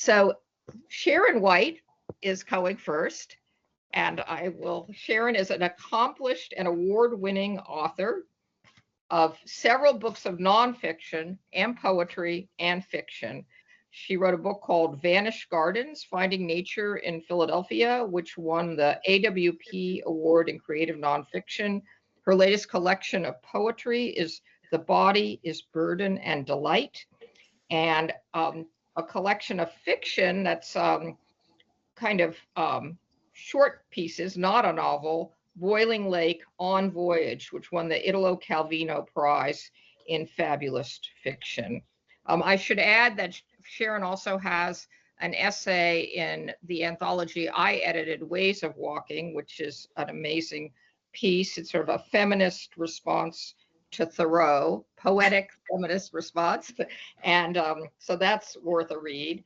So Sharon White is going first, and Sharon is an accomplished and award-winning author of several books of nonfiction and poetry and fiction. She wrote a book called Vanished Gardens, Finding Nature in Philadelphia, which won the AWP Award in Creative Nonfiction. Her latest collection of poetry is The Body is Burden and Delight, and a collection of fiction that's kind of short pieces, not a novel, Boiling Lake on Voyage, which won the Italo Calvino Prize in Fabulous Fiction. I should add that Sharon also has an essay in the anthology I edited, Ways of Walking, which is an amazing piece. It's sort of a feminist response to Thoreau, poetic feminist response. And so that's worth a read.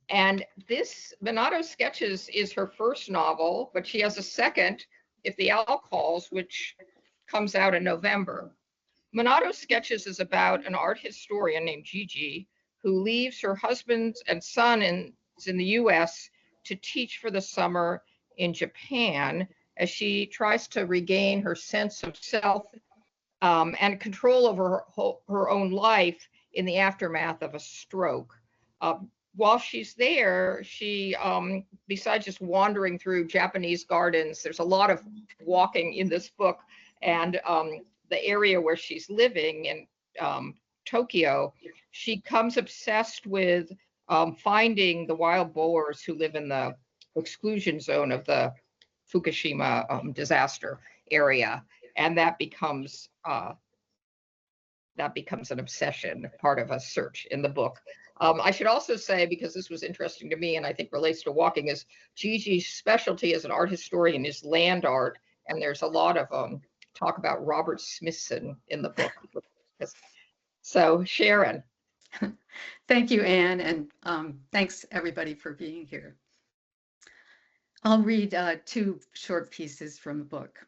And this Minato Sketches is her first novel, but she has a second, If the Owl Calls, which comes out in November. Minato Sketches is about an art historian named Gigi who leaves her husband and son in the US to teach for the summer in Japan as she tries to regain her sense of self and control over her own life in the aftermath of a stroke. While she's there, she, besides just wandering through Japanese gardens, there's a lot of walking in this book, and the area where she's living in Tokyo, she becomes obsessed with finding the wild boars who live in the exclusion zone of the Fukushima disaster area, and that becomes an obsession, part of a search in the book. I should also say, because this was interesting to me and I think relates to walking, is Gigi's specialty as an art historian is land art, and there's a lot of talk about Robert Smithson in the book. So Sharon. Thank you, Anne, and thanks everybody for being here. I'll read two short pieces from the book.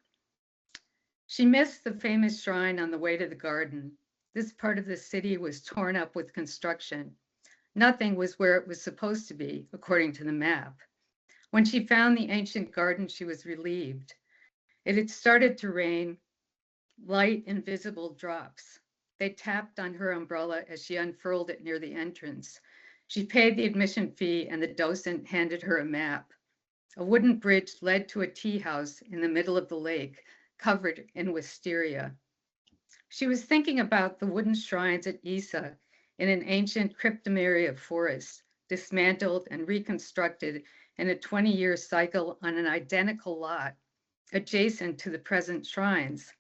She missed the famous shrine on the way to the garden. This part of the city was torn up with construction. Nothing was where it was supposed to be, according to the map. When she found the ancient garden, she was relieved. It had started to rain, light, invisible drops. They tapped on her umbrella as she unfurled it near the entrance. She paid the admission fee, and the docent handed her a map. A wooden bridge led to a tea house in the middle of the lake, covered in wisteria. She was thinking about the wooden shrines at Isa in an ancient cryptomeria forest, dismantled and reconstructed in a 20-year cycle on an identical lot, adjacent to the present shrines.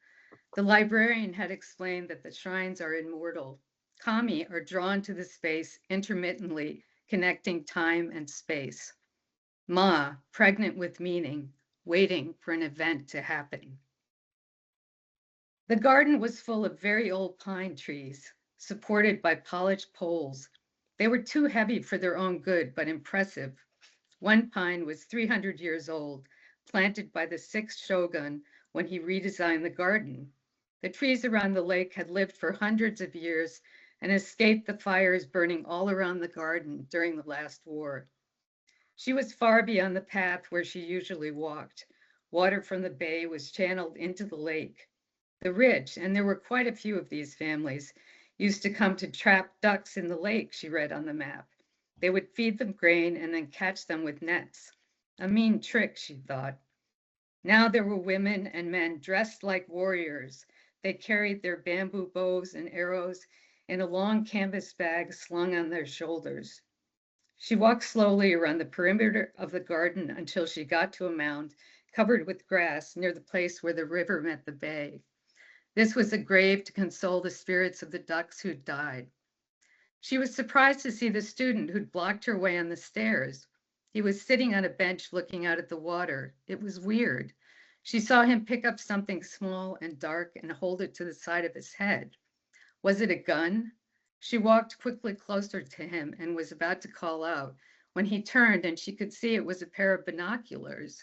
The librarian had explained that the shrines are immortal. Kami are drawn to the space intermittently, connecting time and space. Ma, pregnant with meaning, waiting for an event to happen. The garden was full of very old pine trees, supported by polished poles. They were too heavy for their own good, but impressive. One pine was 300 years old, planted by the 6th shogun when he redesigned the garden. The trees around the lake had lived for hundreds of years and escaped the fires burning all around the garden during the last war. She was far beyond the path where she usually walked. Water from the bay was channeled into the lake. The rich, and there were quite a few of these families, used to come to trap ducks in the lake, she read on the map. They would feed them grain and then catch them with nets. A mean trick, she thought. Now there were women and men dressed like warriors. They carried their bamboo bows and arrows in a long canvas bag slung on their shoulders. She walked slowly around the perimeter of the garden until she got to a mound covered with grass near the place where the river met the bay. This was a grave to console the spirits of the ducks who'd died. She was surprised to see the student who'd blocked her way on the stairs. He was sitting on a bench looking out at the water. It was weird. She saw him pick up something small and dark and hold it to the side of his head. Was it a gun? She walked quickly closer to him and was about to call out when he turned and she could see it was a pair of binoculars.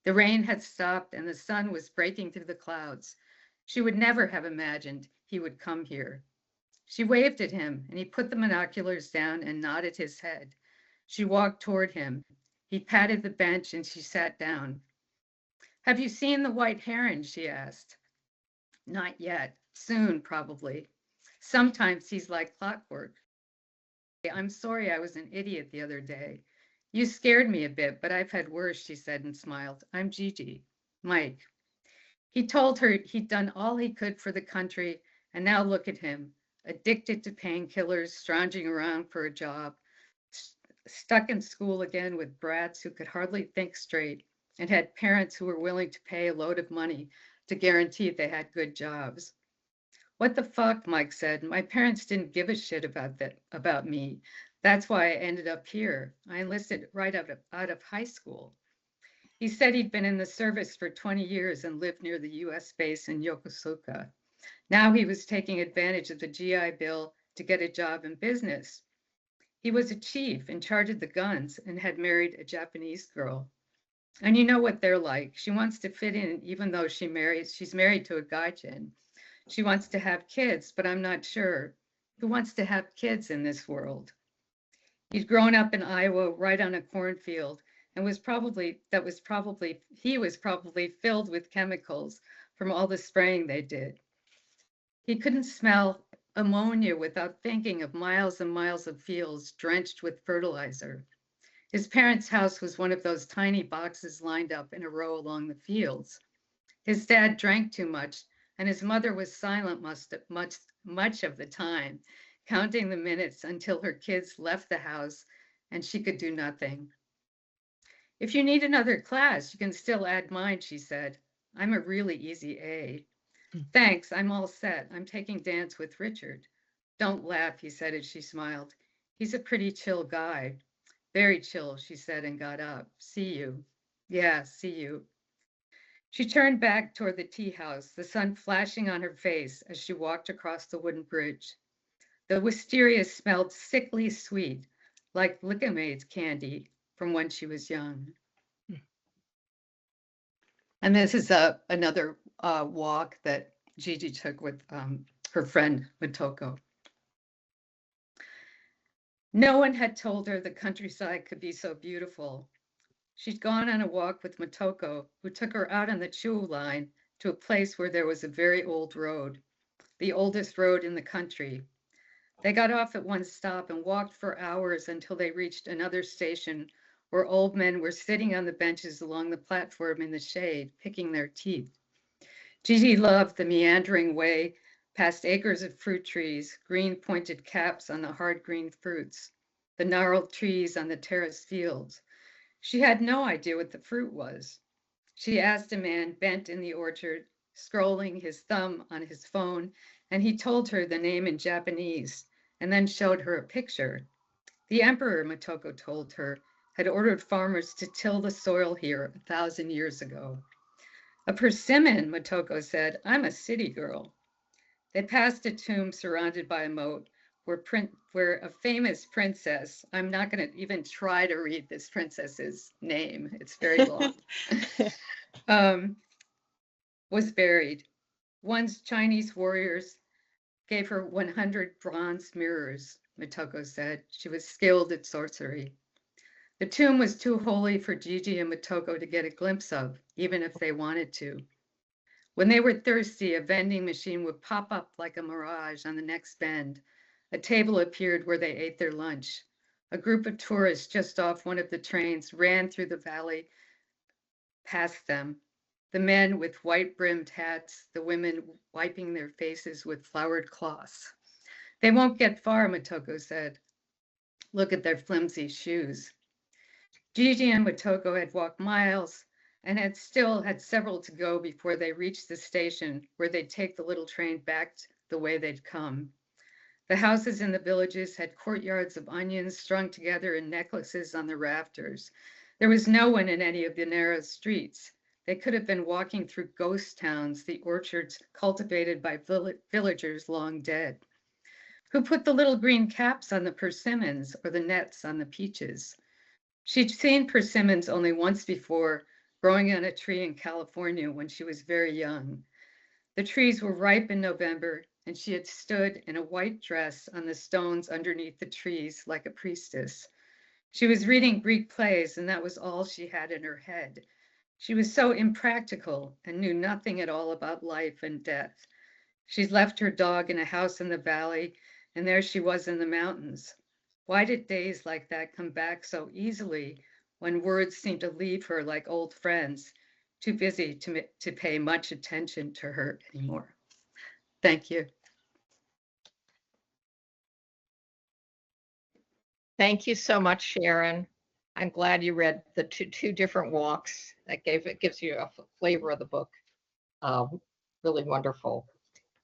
The rain had stopped and the sun was breaking through the clouds. She would never have imagined he would come here. She waved at him and he put the binoculars down and nodded his head. She walked toward him. He patted the bench and she sat down. Have you seen the white heron? She asked. Not yet. Soon, probably. Sometimes he's like clockwork. I'm sorry I was an idiot the other day. You scared me a bit, but I've had worse, she said and smiled. I'm Gigi. Mike. He told her he'd done all he could for the country, and now look at him, addicted to painkillers, scrounging around for a job, stuck in school again with brats who could hardly think straight, and had parents who were willing to pay a load of money to guarantee they had good jobs. What the fuck, Mike said. My parents didn't give a shit about me. That's why I ended up here. I enlisted right out of high school. He said he'd been in the service for 20 years and lived near the US base in Yokosuka. Now he was taking advantage of the GI Bill to get a job in business. He was a chief in charge of the guns and had married a Japanese girl. And you know what they're like. She wants to fit in even though she's married to a gaijin. She wants to have kids, but I'm not sure. Who wants to have kids in this world? He'd grown up in Iowa right on a cornfield and he was probably filled with chemicals from all the spraying they did. He couldn't smell ammonia without thinking of miles and miles of fields drenched with fertilizer. His parents' house was one of those tiny boxes lined up in a row along the fields. His dad drank too much, and his mother was silent much of the time, counting the minutes until her kids left the house and she could do nothing. If you need another class, you can still add mine, she said. I'm a really easy A. Thanks, I'm all set. I'm taking dance with Richard. Don't laugh, he said as she smiled. He's a pretty chill guy. Very chill, she said and got up. See you. Yeah, see you. She turned back toward the tea house, the sun flashing on her face as she walked across the wooden bridge. The wisteria smelled sickly sweet, like Lickamaid's candy from when she was young. And this is another walk that Gigi took with her friend Motoko. No one had told her the countryside could be so beautiful. She'd gone on a walk with Motoko, who took her out on the Chuo line to a place where there was a very old road, the oldest road in the country. They got off at one stop and walked for hours until they reached another station where old men were sitting on the benches along the platform in the shade, picking their teeth. Gigi loved the meandering way past acres of fruit trees, green pointed caps on the hard green fruits, the gnarled trees on the terraced fields. She had no idea what the fruit was. She asked a man bent in the orchard, scrolling his thumb on his phone, and he told her the name in Japanese and then showed her a picture. The emperor, Motoko told her, had ordered farmers to till the soil here 1,000 years ago. A persimmon, Motoko said. I'm a city girl. They passed a tomb surrounded by a moat where a famous princess, I'm not going to even try to read this princess's name, it's very long, was buried. Once Chinese warriors gave her 100 bronze mirrors, Motoko said. She was skilled at sorcery. The tomb was too holy for Gigi and Motoko to get a glimpse of, even if they wanted to. When they were thirsty, a vending machine would pop up like a mirage on the next bend. A table appeared where they ate their lunch. A group of tourists just off one of the trains ran through the valley past them. The men with white-brimmed hats, the women wiping their faces with flowered cloths. They won't get far, Motoko said. Look at their flimsy shoes. Gigi and Motoko had walked miles and had several to go before they reached the station where they'd take the little train back the way they'd come. The houses in the villages had courtyards of onions strung together in necklaces on the rafters. There was no one in any of the narrow streets. They could have been walking through ghost towns, the orchards cultivated by villagers long dead. Who put the little green caps on the persimmons or the nets on the peaches? She'd seen persimmons only once before, growing on a tree in California when she was very young. The trees were ripe in November, and she had stood in a white dress on the stones underneath the trees like a priestess. She was reading Greek plays, and that was all she had in her head. She was so impractical and knew nothing at all about life and death. She'd left her dog in a house in the valley, and there she was in the mountains. Why did days like that come back so easily when words seemed to leave her like old friends, too busy to pay much attention to her anymore? Thank you. Thank you so much, Sharon. I'm glad you read the two different walks. It gives you a flavor of the book. Really wonderful.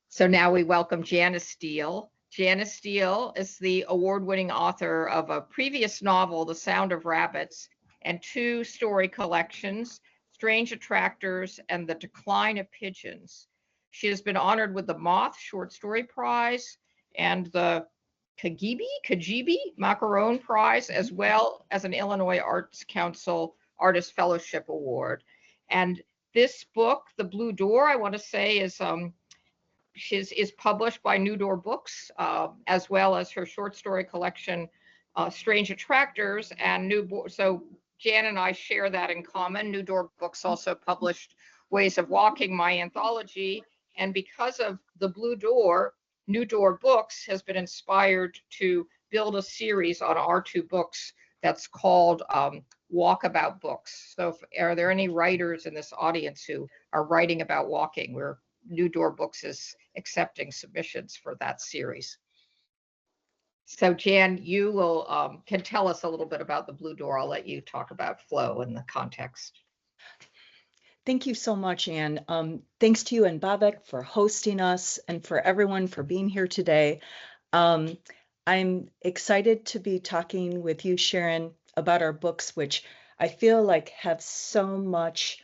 So now we welcome Janice Steele. Janice Steele is the award-winning author of a previous novel, The Sound of Rabbits, and two story collections, Strange Attractors and The Decline of Pigeons. She has been honored with the Moth Short Story Prize and the Kajibi Macaron Prize, as well as an Illinois Arts Council Artist Fellowship Award. And this book, The Blue Door, I want to say is published by New Door Books, as well as her short story collection, Strange Attractors. And so Jan and I share that in common. New Door Books also published Ways of Walking, my anthology. And because of The Blue Door, New Door Books has been inspired to build a series on our two books that's called Walkabout Books. So are there any writers in this audience who are writing about walking? New Door Books is accepting submissions for that series. So Jan, you will can tell us a little bit about The Blue Door. I'll let you talk about flow and the context. Thank you so much, Anne. Thanks to you and Babak for hosting us and for everyone for being here today. I'm excited to be talking with you, Sharon, about our books, which I feel like have so much,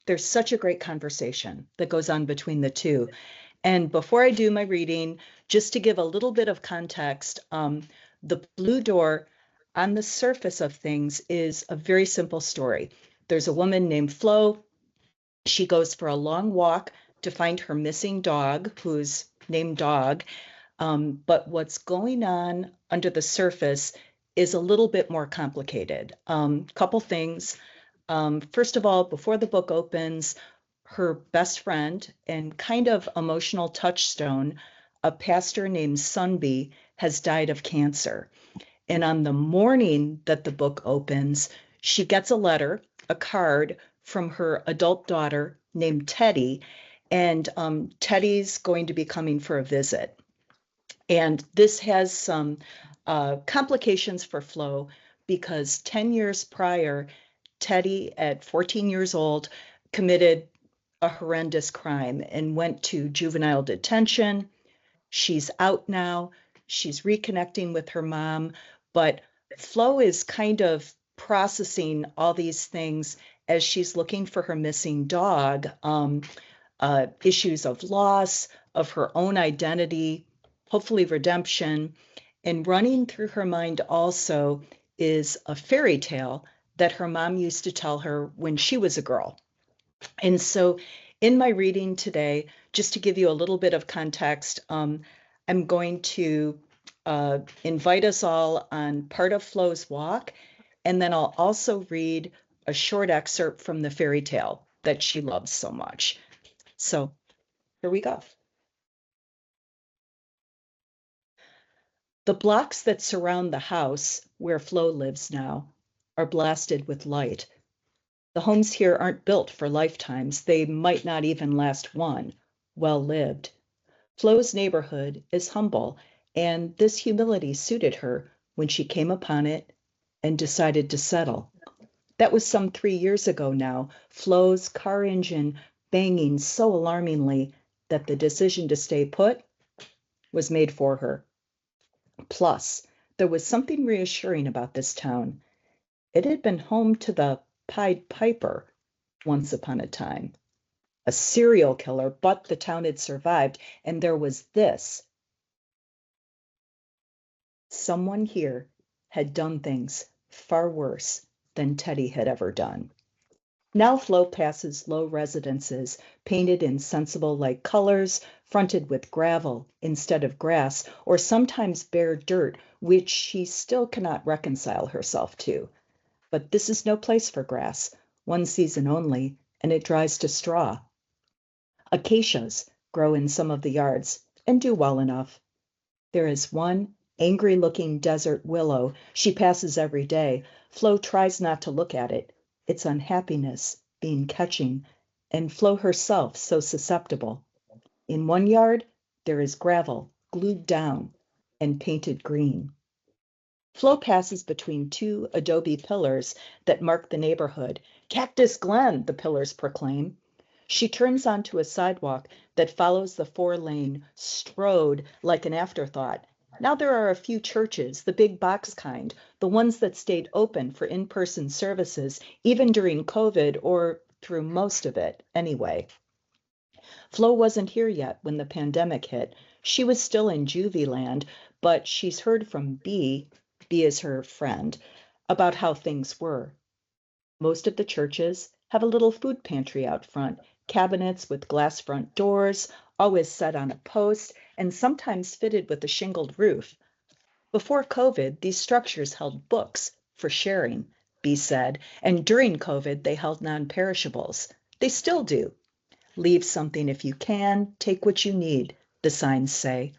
there's such a great conversation that goes on between the two. And before I do my reading, just to give a little bit of context, The Blue Door, on the surface of things, is a very simple story. There's a woman named Flo. She goes for a long walk to find her missing dog, who's named Dog. But what's going on under the surface is a little bit more complicated. Couple things. First of all, before the book opens, her best friend and kind of emotional touchstone, a pastor named Sunby, has died of cancer. And on the morning that the book opens, she gets a letter, a card from her adult daughter named Teddy, and Teddy's going to be coming for a visit. And this has some complications for Flo because 10 years prior, Teddy, at 14 years old, committed a horrendous crime and went to juvenile detention. She's out now. She's reconnecting with her mom, but Flo is kind of processing all these things as she's looking for her missing dog, issues of loss, of her own identity, hopefully redemption. And running through her mind also is a fairy tale that her mom used to tell her when she was a girl. And so in my reading today, just to give you a little bit of context, I'm going to invite us all on part of Flo's walk, and then I'll also read a short excerpt from the fairy tale that she loves so much. So here we go. The blocks that surround the house where Flo lives now are blasted with light. The homes here aren't built for lifetimes. They might not even last one. Well lived. Flo's neighborhood is humble, and this humility suited her when she came upon it and decided to settle. That was some 3 years ago now, Flo's car engine banging so alarmingly that the decision to stay put was made for her. Plus, there was something reassuring about this town. It had been home to the Pied Piper once upon a time. A serial killer, but the town had survived, and there was this. Someone here had done things far worse than Teddy had ever done. Now Flo passes low residences, painted in sensible light colors, fronted with gravel instead of grass, or sometimes bare dirt, which she still cannot reconcile herself to. But this is no place for grass, one season only, and it dries to straw. Acacias grow in some of the yards and do well enough. There is one angry-looking desert willow she passes every day. Flo tries not to look at it. Its unhappiness being catching, and Flo herself so susceptible. In one yard, there is gravel glued down and painted green. Flo passes between two adobe pillars that mark the neighborhood. Cactus Glen, the pillars proclaim. She turns onto a sidewalk that follows the four-lane strode like an afterthought. Now there are a few churches, the big box kind, the ones that stayed open for in-person services, even during COVID or through most of it anyway. Flo wasn't here yet when the pandemic hit. She was still in juvie land, but she's heard from B is her friend, about how things were. Most of the churches have a little food pantry out front, cabinets with glass front doors, always set on a post, and sometimes fitted with a shingled roof. Before COVID, these structures held books for sharing, B said, and during COVID, they held non-perishables. They still do. Leave something if you can, take what you need, the signs say.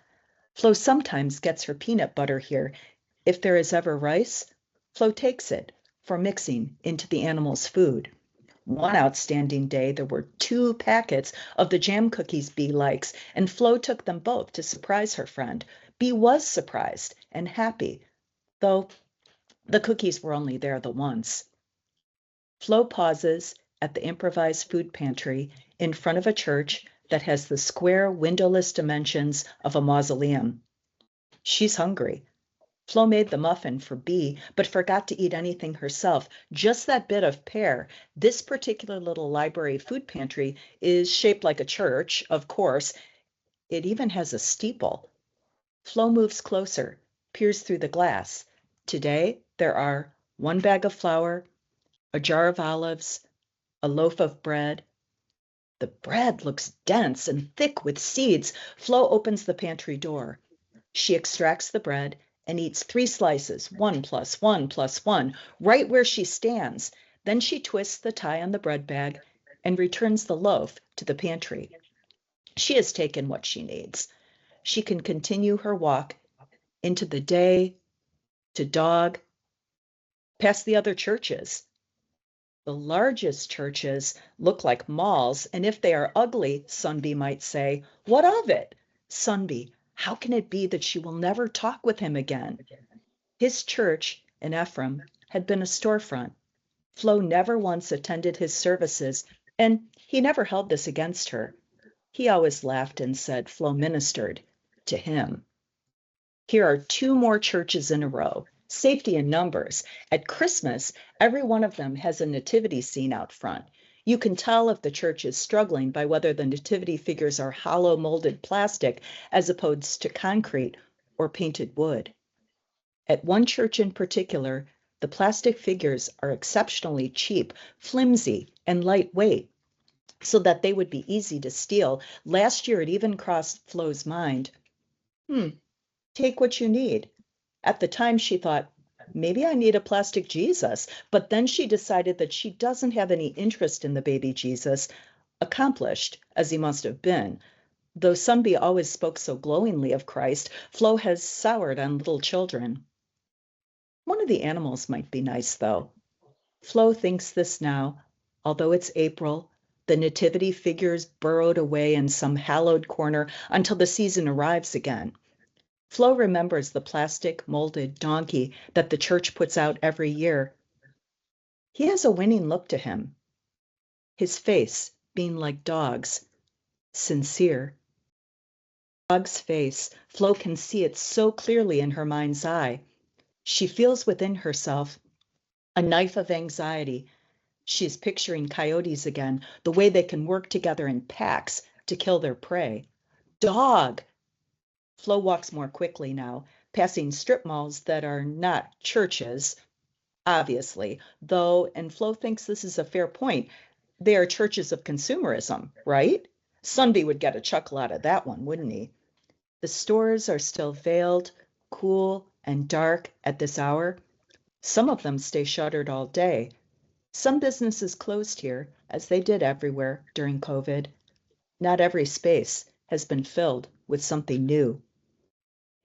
Flo sometimes gets her peanut butter here. If there is ever rice, Flo takes it for mixing into the animal's food. One outstanding day, there were 2 packets of the jam cookies B likes, and Flo took them both to surprise her friend. B was surprised and happy, though the cookies were only there the once. Flo pauses at the improvised food pantry in front of a church that has the square windowless dimensions of a mausoleum. She's hungry. Flo made the muffin for B, but forgot to eat anything herself, just that bit of pear. This particular little library food pantry is shaped like a church, of course. It even has a steeple. Flo moves closer, peers through the glass. Today, there are 1 bag of flour, a jar of olives, a loaf of bread. The bread looks dense and thick with seeds. Flo opens the pantry door. She extracts the bread and eats 3 slices, 1 + 1 + 1, right where she stands. Then she twists the tie on the bread bag and returns the loaf to the pantry. She has taken what she needs. She can continue her walk into the day, to dog, past the other churches. The largest churches look like malls, and if they are ugly, Sunby might say, what of it? Sunby, how can it be that she will never talk with him again? His church in Ephraim had been a storefront. Flo never once attended his services, and he never held this against her. He always laughed and said Flo ministered to him. Here are 2 more churches in a row. Safety in numbers. At Christmas, every one of them has a nativity scene out front. You can tell if the church is struggling by whether the nativity figures are hollow molded plastic as opposed to concrete or painted wood. At one church in particular, the plastic figures are exceptionally cheap, flimsy, and lightweight, so that they would be easy to steal. Last year, it even crossed Flo's mind. Take what you need. At the time, she thought, maybe I need a plastic Jesus, but then she decided that she doesn't have any interest in the baby Jesus, accomplished as he must have been. Though Sunby always spoke so glowingly of Christ, Flo has soured on little children. One of the animals might be nice, though. Flo thinks this now, although it's April, the nativity figures burrowed away in some hallowed corner until the season arrives again. Flo remembers the plastic molded donkey that the church puts out every year. He has a winning look to him, his face being like dogs, sincere. Dog's face, Flo can see it so clearly in her mind's eye. She feels within herself a knife of anxiety. She's picturing coyotes again, the way they can work together in packs to kill their prey. Dog! Flo walks more quickly now, passing strip malls that are not churches, obviously, though, and Flo thinks this is a fair point, they are churches of consumerism, right? Sunby would get a chuckle out of that one, wouldn't he? The stores are still veiled, cool, and dark at this hour. Some of them stay shuttered all day. Some businesses closed here, as they did everywhere during COVID. Not every space has been filled with something new.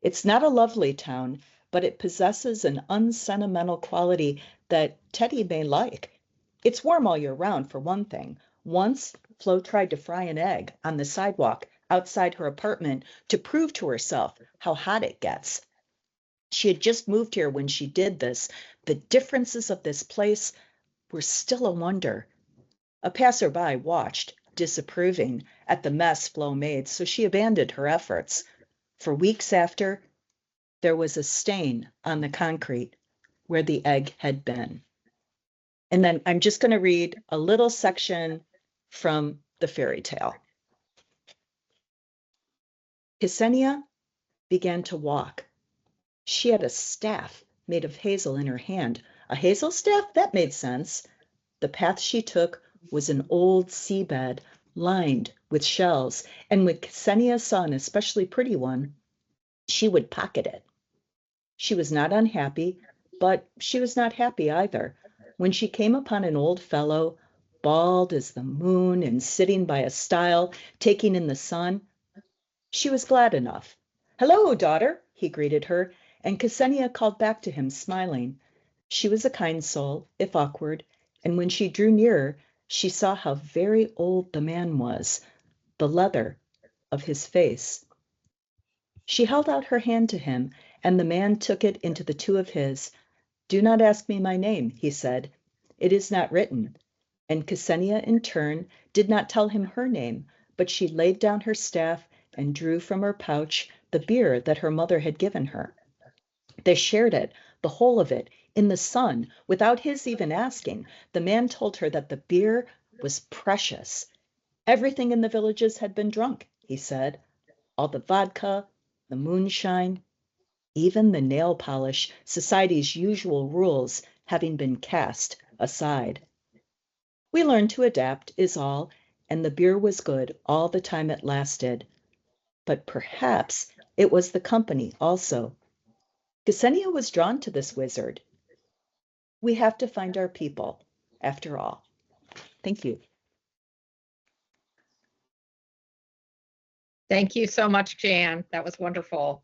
It's not a lovely town, but it possesses an unsentimental quality that Teddy may like. It's warm all year round, for one thing. Once, Flo tried to fry an egg on the sidewalk outside her apartment to prove to herself how hot it gets. She had just moved here when she did this. The differences of this place were still a wonder. A passerby watched, disapproving, at the mess Flo made, so she abandoned her efforts. For weeks after, there was a stain on the concrete where the egg had been. And then I'm just going to read a little section from the fairy tale. Ksenia began to walk. She had a staff made of hazel in her hand. A hazel staff? That made sense. The path she took was an old seabed lined with shells, and when Ksenia saw an especially pretty one, she would pocket it. She was not unhappy, but she was not happy either. When she came upon an old fellow, bald as the moon and sitting by a stile, taking in the sun, she was glad enough. "Hello, daughter," he greeted her, and Ksenia called back to him, smiling. She was a kind soul, if awkward, and when she drew nearer, she saw how very old the man was, the leather of his face. She held out her hand to him, and the man took it into the two of his. "Do not ask me my name," he said. "It is not written." And Ksenia, in turn, did not tell him her name, but she laid down her staff and drew from her pouch the beer that her mother had given her. They shared it, the whole of it, in the sun, without his even asking. The man told her that the beer was precious. Everything in the villages had been drunk, he said. All the vodka, the moonshine, even the nail polish, society's usual rules having been cast aside. We learned to adapt, is all, and the beer was good all the time it lasted. But perhaps it was the company also. Ksenia was drawn to this wizard. We have to find our people, after all. Thank you. Thank you so much, Jan. That was wonderful.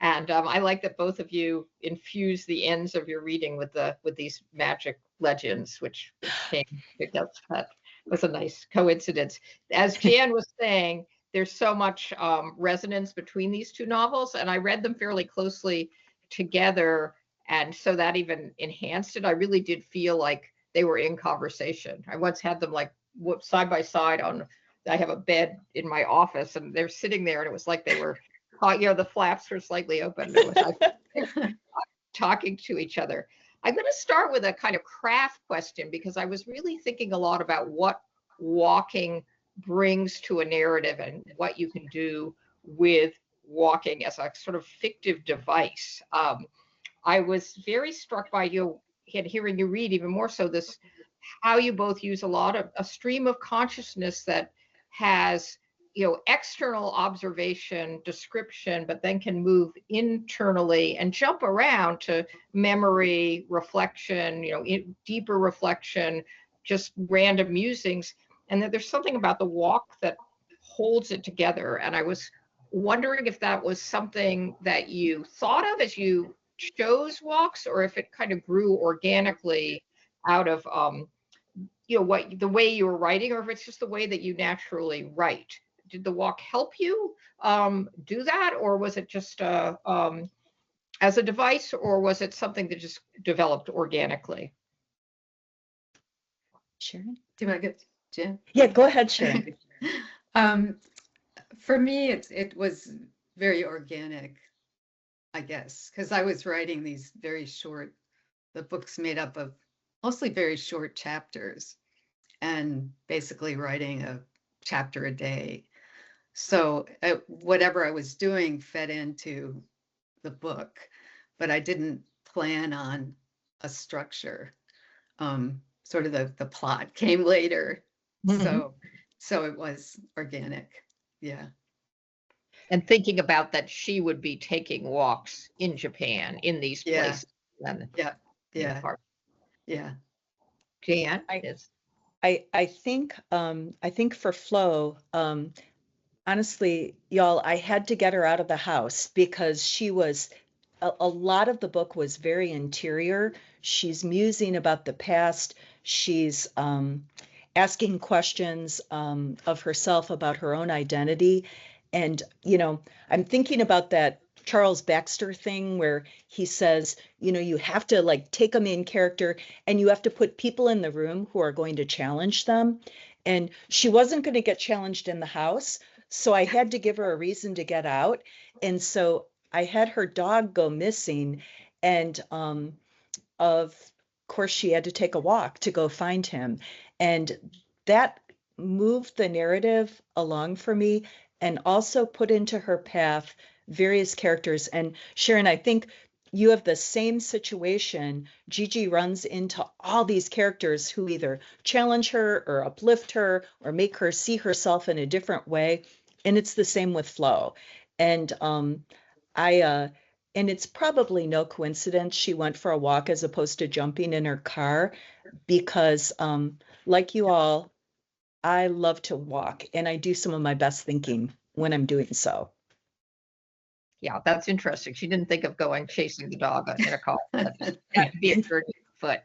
And I like that both of you infuse the ends of your reading with these magic legends, which came. That was a nice coincidence. As Jan was saying, there's so much resonance between these two novels, and I read them fairly closely together, and so that even enhanced it. I really did feel like they were in conversation. I once had them like side by side on. I have a bed in my office, and they're sitting there, and it was like they were, the flaps were slightly open. It was like talking to each other. I'm going to start with a kind of craft question, because I was really thinking a lot about what walking brings to a narrative and what you can do with walking as a sort of fictive device. I was very struck by you, and hearing you read even more so, this how you both use a lot of a stream of consciousness that has external observation, description, but then can move internally and jump around to memory, reflection, deeper reflection, just random musings. And that there's something about the walk that holds it together. And I was wondering if that was something that you thought of as you chose walks, or if it kind of grew organically out of what the way you were writing, or if it's just the way that you naturally write. Did the walk help you do that, or was it just as a device, or was it something that just developed organically? Sharon? Do you want to get Jen? Yeah, go ahead, Sharon. For me, it was very organic, I guess, because I was writing these very short, the book's made up of mostly very short chapters, and basically writing a chapter a day. So whatever I was doing fed into the book, but I didn't plan on a structure. Sort of the plot came later So it was organic. Yeah. And thinking about that she would be taking walks in Japan in these Yeah. places. And Yeah. Yeah. part. Yeah. Jan I- is I think for Flo, honestly, y'all, I had to get her out of the house because she was a lot of the book was very interior. She's musing about the past. She's asking questions of herself about her own identity. And, I'm thinking about that Charles Baxter thing where he says, you have to like take a main character and you have to put people in the room who are going to challenge them. And she wasn't going to get challenged in the house. So I had to give her a reason to get out. And so I had her dog go missing, and of course she had to take a walk to go find him. And that moved the narrative along for me and also put into her path various characters. And Sharon, I think you have the same situation. Gigi runs into all these characters who either challenge her or uplift her or make her see herself in a different way. And it's the same with Flo. And I and it's probably no coincidence she went for a walk as opposed to jumping in her car because like you all, I love to walk and I do some of my best thinking when I'm doing so. Yeah, that's interesting. She didn't think of going chasing the dog in a car. That'd be a journey foot.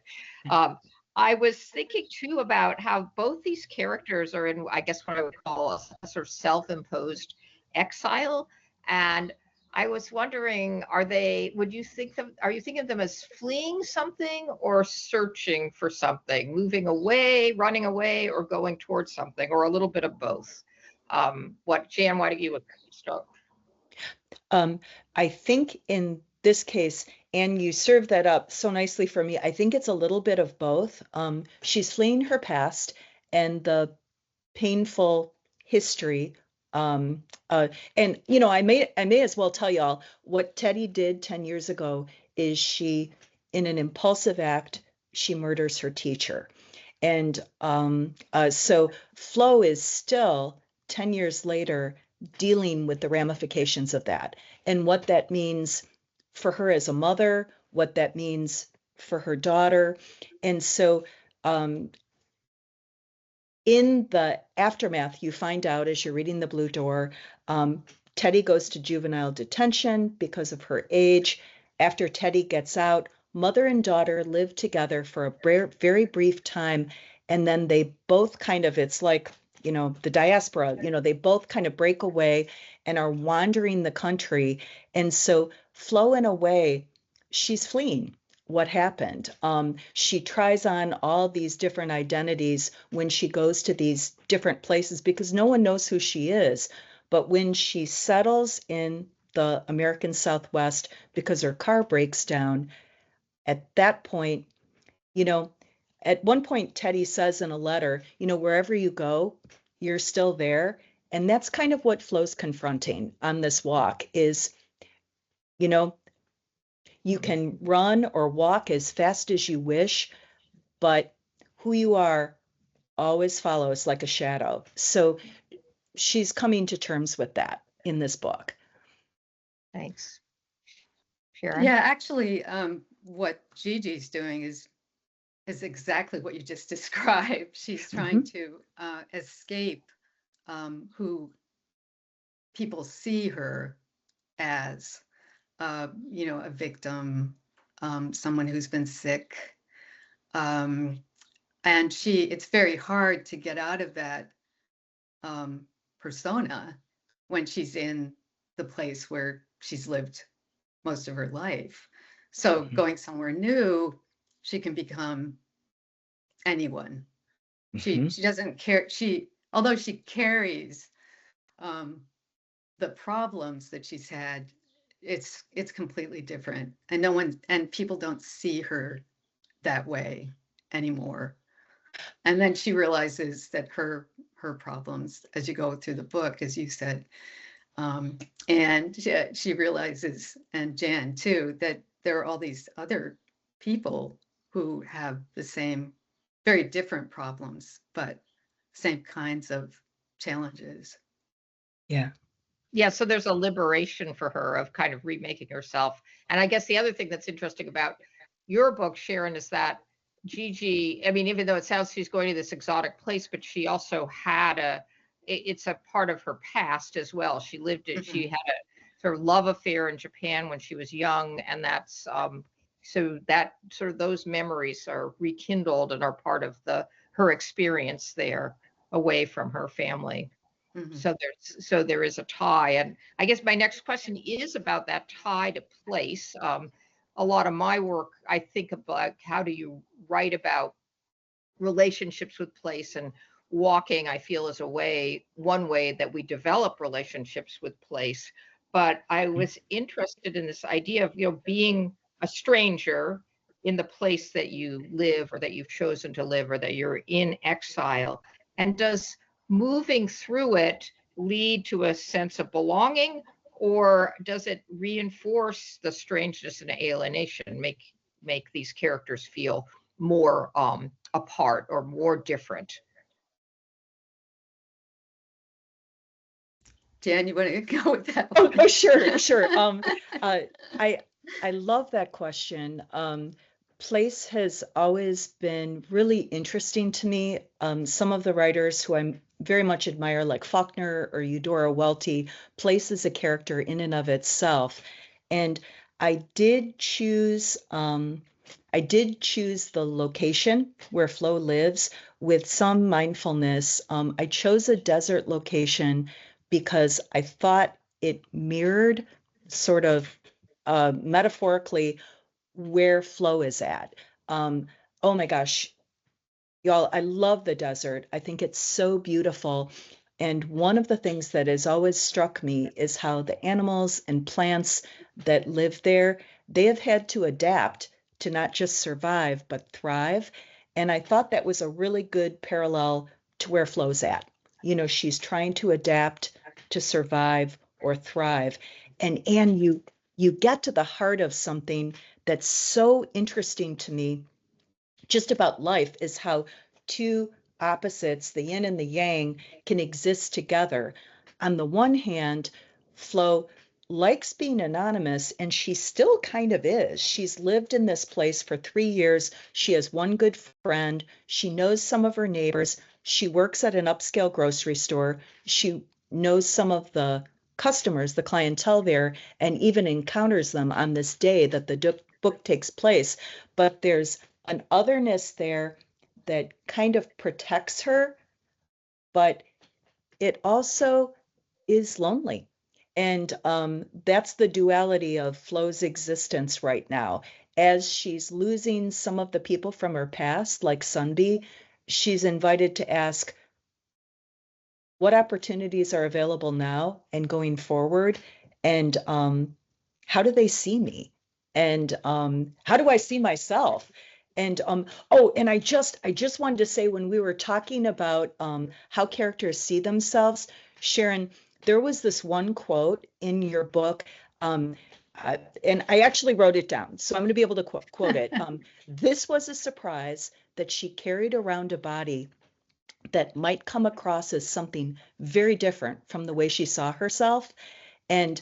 I was thinking too about how both these characters are in, I guess, what I would call a sort of self-imposed exile. And I was wondering, are you thinking of them as fleeing something or searching for something, moving away, running away, or going towards something, or a little bit of both? Jan, why don't you start? I think in this case, and you served that up so nicely for me, I think it's a little bit of both. She's fleeing her past and the painful history. And I may as well tell y'all what Teddy did 10 years ago is she, in an impulsive act, she murders her teacher. And so Flo is still 10 years later dealing with the ramifications of that and what that means for her as a mother, what that means for her daughter. And so in the aftermath, you find out as you're reading The Blue Door, Teddy goes to juvenile detention because of her age. After Teddy gets out, mother and daughter live together for a very brief time. And then they both it's like, the diaspora, they both kind of break away and are wandering the country. And so Flo, in a way, she's fleeing what happened. She tries on all these different identities when she goes to these different places because no one knows who she is. But when she settles in the American Southwest because her car breaks down, at that point, at one point, Teddy says in a letter, wherever you go, you're still there. And that's kind of what Flo's confronting on this walk is, you can run or walk as fast as you wish, but who you are always follows like a shadow. So she's coming to terms with that in this book. Thanks. Sharon? Yeah, actually, what Gigi's doing is exactly what you just described. She's trying to escape who people see her as, a victim, someone who's been sick. And it's very hard to get out of that persona when she's in the place where she's lived most of her life. So going somewhere new, she can become anyone. She doesn't care. Although she carries the problems that she's had, it's completely different, and people don't see her that way anymore. And then she realizes that her problems, as you go through the book, as you said, and she realizes, and Jan too, that there are all these other people who have the same, very different problems, but same kinds of challenges. Yeah. Yeah, so there's a liberation for her of kind of remaking herself. And I guess the other thing that's interesting about your book, Sharon, is that Gigi, I mean, even though it sounds she's going to this exotic place, but she also had it's a part of her past as well. She lived it, she had a sort of love affair in Japan when she was young. And that's, so that sort of those memories are rekindled and are part of her experience there away from her family. So there is a tie. And I guess my next question is about that tie to place. A lot of my work, I think about how do you write about relationships with place, and walking, I feel, is one way that we develop relationships with place. But I was interested in this idea of, being a stranger in the place that you live or that you've chosen to live or that you're in exile. And does moving through it lead to a sense of belonging, or does it reinforce the strangeness and alienation, make these characters feel more apart or more different? Jan, you want to go with that Oh, one? oh, sure, sure. I love that question. Place has always been really interesting to me. Some of the writers who I very much admire, like Faulkner or Eudora Welty, place is a character in and of itself. And I did choose the location where Flo lives with some mindfulness. I chose a desert location because I thought it mirrored sort of metaphorically where Flo is at. Oh my gosh, y'all, I love the desert. I think it's so beautiful. And one of the things that has always struck me is how the animals and plants that live there, they have had to adapt to not just survive, but thrive. And I thought that was a really good parallel to where Flo's at. She's trying to adapt to survive or thrive. And you get to the heart of something that's so interesting to me just about life, is how two opposites, the yin and the yang, can exist together. On the one hand, Flo likes being anonymous, and she still kind of is. She's lived in this place for 3 years. She has one good friend. She knows some of her neighbors. She works at an upscale grocery store. She knows some of the customers, the clientele there, and even encounters them on this day that the book takes place. But there's an otherness there that kind of protects her, but it also is lonely. And that's the duality of Flo's existence right now. As she's losing some of the people from her past, like Sunby, she's invited to ask, what opportunities are available now and going forward? And how do they see me? And how do I see myself? And and I just wanted to say, when we were talking about how characters see themselves, Sharon, there was this one quote in your book, and I actually wrote it down, so I'm going to be able to quote it. This was a surprise that she carried around a body that might come across as something very different from the way she saw herself. And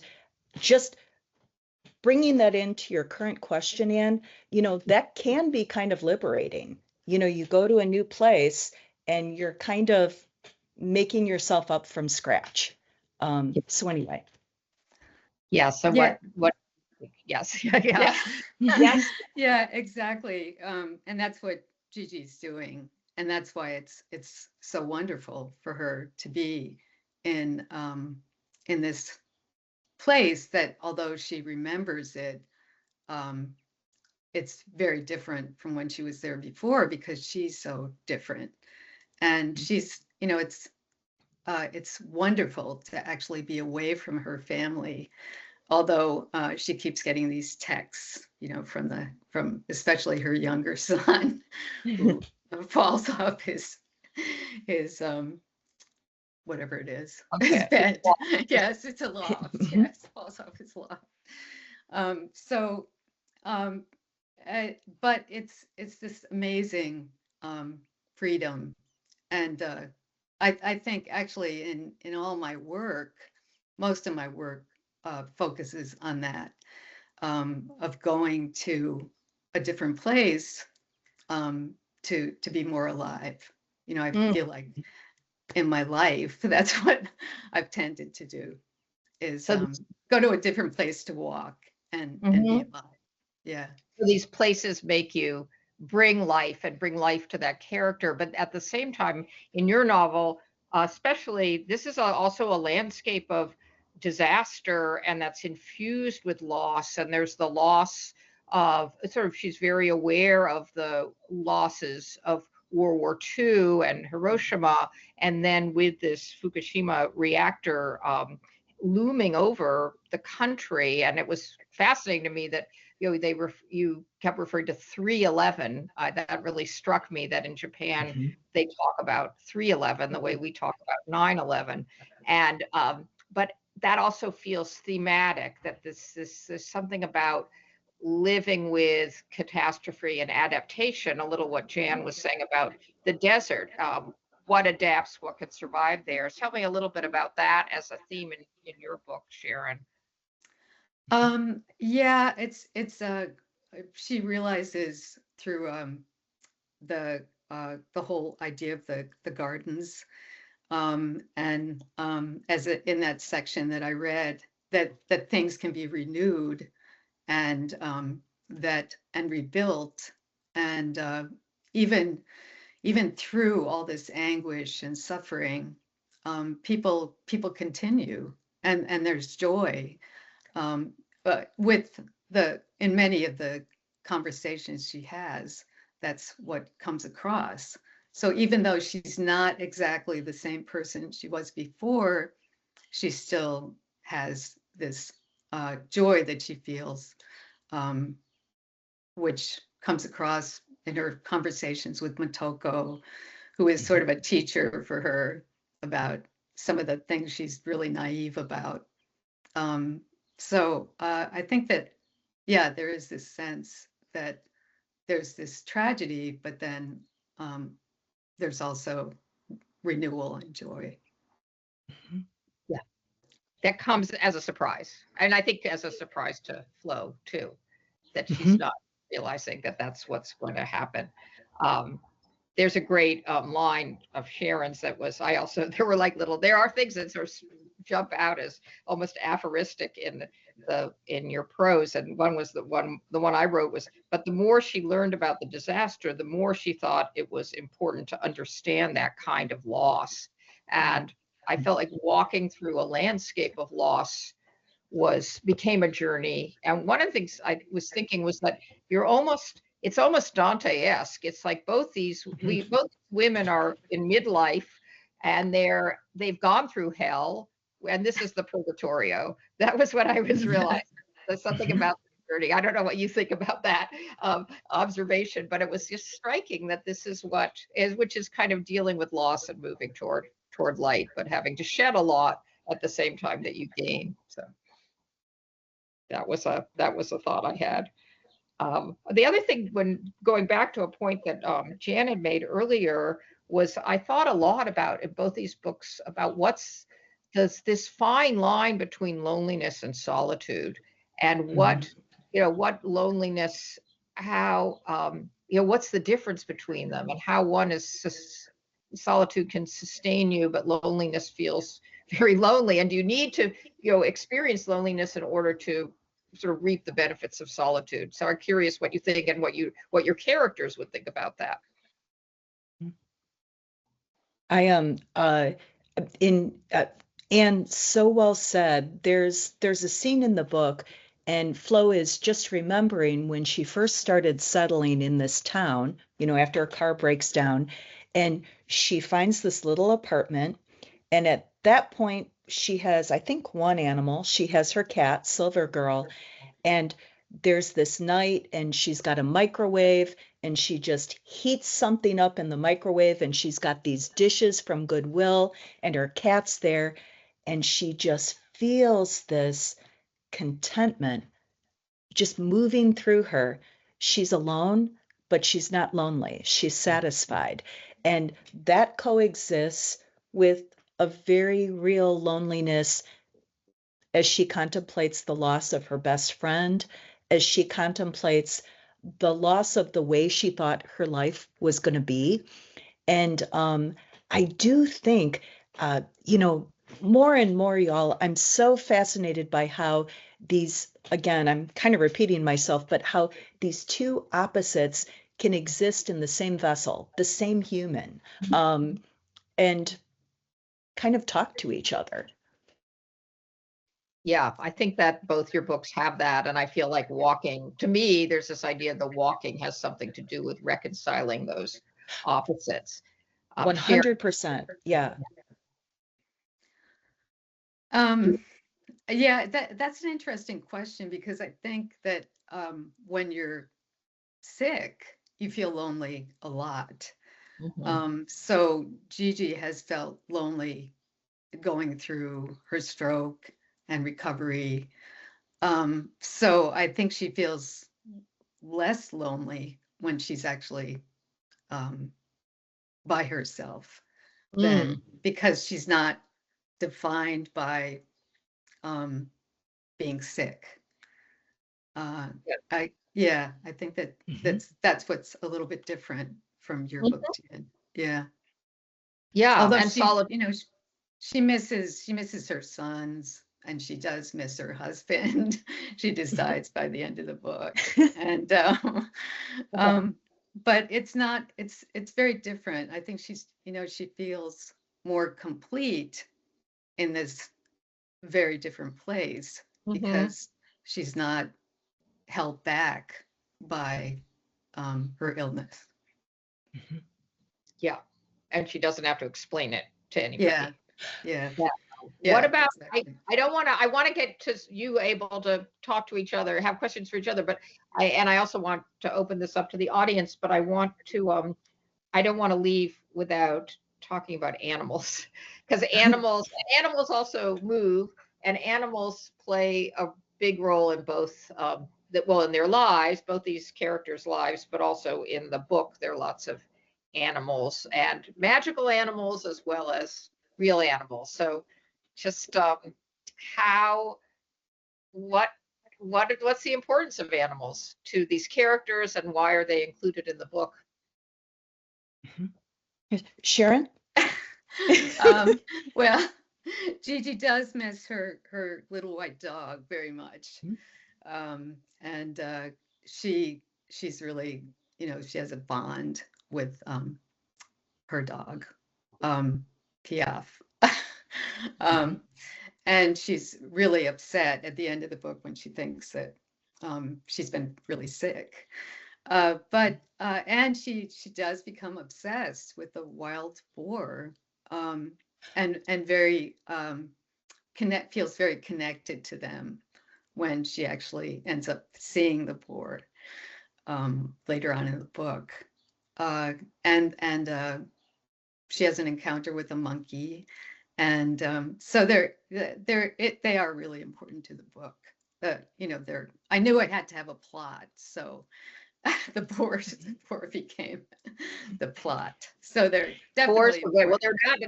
just bringing that into your current question, Anne, that can be kind of liberating. You go to a new place and you're kind of making yourself up from scratch. So anyway. Yeah. So Yeah. what? Yes. Yeah. Yeah. Yes. Yeah, exactly. And that's what Gigi's doing. And that's why it's so wonderful for her to be in this place that, although she remembers it, it's very different from when she was there before, because she's so different. And she's, it's wonderful to actually be away from her family, although she keeps getting these texts, from especially her younger son, who falls off his whatever it is, his Okay. bed. Yes, it's a loft. Yes, falls off his loft. But it's this amazing freedom, and I think actually in all my work, most of my work focuses on that, of going to a different place to be more alive. You know, I Mm. feel like in my life, that's what I've tended to do, is So, go to a different place to walk and be mhm. alive. Yeah. So these places make you bring life and bring life to that character. But at the same time, in your novel, especially, this is also a landscape of disaster, and that's infused with loss. And there's the loss of sort of, she's very aware of the losses of World War II and Hiroshima. And then with this Fukushima reactor looming over the country. And it was fascinating to me that you kept referring to 311. That really struck me, that in Japan they talk about 311 the way we talk about 911. And but that also feels thematic, that there's something about living with catastrophe and adaptation, a little what Jan was saying about the desert. What adapts, what could survive there. Tell me a little bit about that as a theme in your book, Sharon. Yeah, it's she realizes through the whole idea of the gardens, and in that section that I read, that things can be renewed and that and rebuilt, and even through all this anguish and suffering, people continue, and there's joy, but in many of the conversations she has, that's what comes across. So even though she's not exactly the same person she was before, she still has this joy that she feels, which comes across in her conversations with Motoko, who is sort of a teacher for her about some of the things she's really naive about. So I think that, yeah, there is this sense that there's this tragedy, but then there's also renewal and joy. Yeah, that comes as a surprise, and I think as a surprise to Flo too, that she's not realizing that that's what's going to happen. There's a great line of Sharon's that was, I also, there were like there are things that sort of jump out as almost aphoristic in your prose. And one was the one I wrote was, but the more she learned about the disaster, the more she thought it was important to understand that kind of loss. And I felt like walking through a landscape of loss became a journey. And one of the things I was thinking was that it's almost Dante-esque. It's like both women are in midlife, and they've gone through hell, and this is the purgatorio. That was what I was realizing. There's something about the journey. I don't know what you think about that observation, but it was just striking that this is which is kind of dealing with loss and moving toward light, but having to shed a lot at the same time that you gain. So that was a thought I had. The other thing, when going back to a point that Jan had made earlier, was I thought a lot about in both these books about does this fine line between loneliness and solitude, and what loneliness, how what's the difference between them, and how one is solitude can sustain you, but loneliness feels very lonely, and you need to experience loneliness in order to sort of reap the benefits of solitude. So I'm curious what you think and what your characters would think about that. I am and so well said. There's a scene in the book, and Flo is just remembering when she first started settling in this town, after her car breaks down, and she finds this little apartment, and at that point she has, I think, one animal. She has her cat, Silver Girl, and there's this night, and she's got a microwave, and she just heats something up in the microwave, and she's got these dishes from Goodwill, and her cat's there, and she just feels this contentment just moving through her. She's alone, but she's not lonely. She's satisfied. And that coexists with a very real loneliness as she contemplates the loss of her best friend, as she contemplates the loss of the way she thought her life was going to be. And I do think, more and more, y'all, I'm so fascinated by how these, again, I'm kind of repeating myself, but how these two opposites can exist in the same vessel, the same human, and kind of talk to each other. Yeah, I think that both your books have that. And I feel like walking, to me, there's this idea that walking has something to do with reconciling those opposites. Sharon, 100%. Yeah. Yeah, that's an interesting question, because I think that when you're sick, you feel lonely a lot. So Gigi has felt lonely going through her stroke and recovery. So I think she feels less lonely when she's actually by herself, than because she's not defined by being sick. I think that that's what's a little bit different from your book, Jan. Yeah. Yeah, Although and she, solid. she misses her sons, and she does miss her husband. She decides by the end of the book, and but it's not. It's very different. I think she's, she feels more complete in this very different place, because she's not held back by her illness. Yeah, and she doesn't have to explain it to anybody. Yeah. What about, exactly. I want to get to you able to talk to each other, have questions for each other, but I also want to open this up to the audience, but I want to, I don't want to leave without talking about animals, because animals also move, and animals play a big role in both, in their lives, both these characters' lives, but also in the book. There are lots of animals, and magical animals as well as real animals. So just what's the importance of animals to these characters, and why are they included in the book? Sharon? Well, Gigi does miss her little white dog very much. And she's really, she has a bond with her dog, Piaf. And she's really upset at the end of the book when she thinks that she's been really sick. And she does become obsessed with the wild boar, and very feels very connected to them when she actually ends up seeing the boar later on in the book. And she has an encounter with a monkey, and so they are really important to the book. I knew it had to have a plot, so the boars became the plot. So they're definitely boars. Well, they're not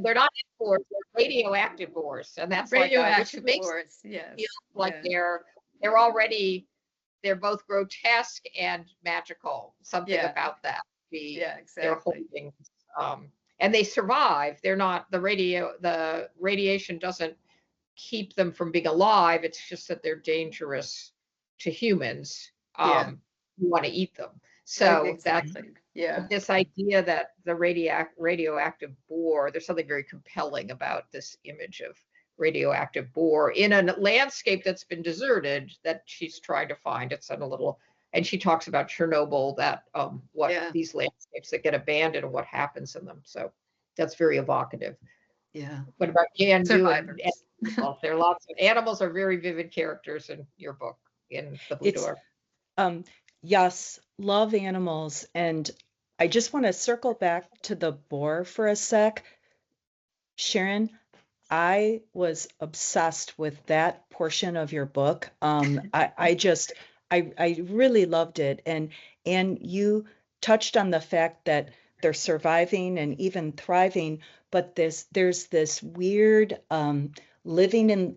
boars. They're radioactive boars, and that's radioactive which boars. Yes, feel like they're both grotesque and magical. Something about that. Exactly. They're holding, and they survive. They're not the radiation doesn't keep them from being alive. It's just that they're dangerous to humans. Who want to eat them. So exactly. This idea that the radioactive boar, there's something very compelling about this image of radioactive boar in a landscape that's been deserted that she's trying to find. It's in a little, and she talks about Chernobyl, that these landscapes that get abandoned and what happens in them. So that's very evocative. Yeah. What about Jan? Survivors. There are lots of animals, are very vivid characters in your book, in the boudoir. Yes, love animals. And I just want to circle back to the boar for a sec. Sharon, I was obsessed with that portion of your book. I really loved it. And you touched on the fact that they're surviving and even thriving, but there's this weird living in,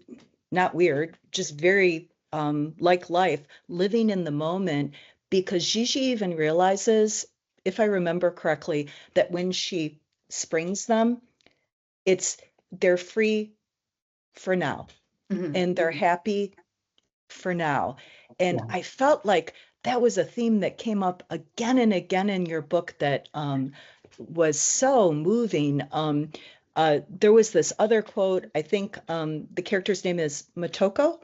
not weird, just very like life, living in the moment, because Gigi even realizes, if I remember correctly, that when she springs them, they're free for now and they're happy for now. And I felt like that was a theme that came up again and again in your book that was so moving. There was this other quote, I think the character's name is Motoko.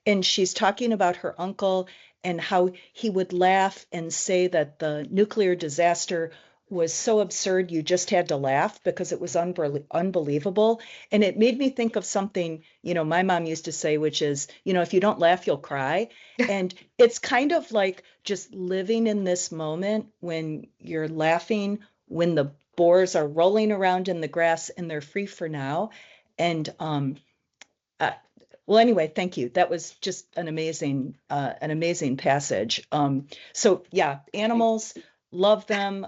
And she's talking about her uncle and how he would laugh and say that the nuclear disaster was so absurd you just had to laugh because it was unbelievable. And it made me think of something, my mom used to say, which is, if you don't laugh, you'll cry. And it's kind of like just living in this moment when you're laughing, when the boars are rolling around in the grass and they're free for now. And well, anyway, thank you. That was just an amazing passage. So yeah, animals, love them.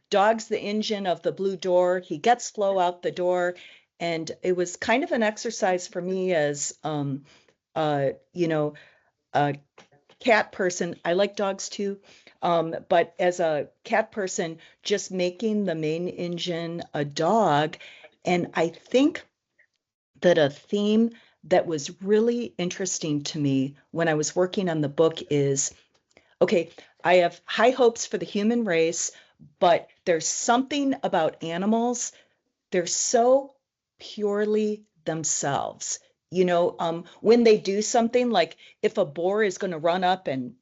Dog's the engine of the blue door. He gets Flo out the door. And it was kind of an exercise for me as, a cat person. I like dogs too. But as a cat person, just making the main engine a dog. And I think that a theme that was really interesting to me when I was working on the book is, okay, I have high hopes for the human race, but there's something about animals. They're so purely themselves. When they do something, like if a boar is going to run up and,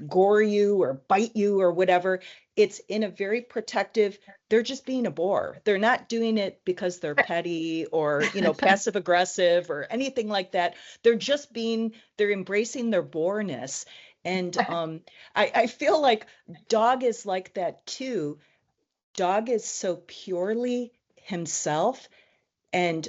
gore you or bite you or whatever, it's in a very protective, they're just being a boar. They're not doing it because they're petty or, passive aggressive or anything like that. They're embracing their boarness. And I feel like dog is like that too. Dog is so purely himself. And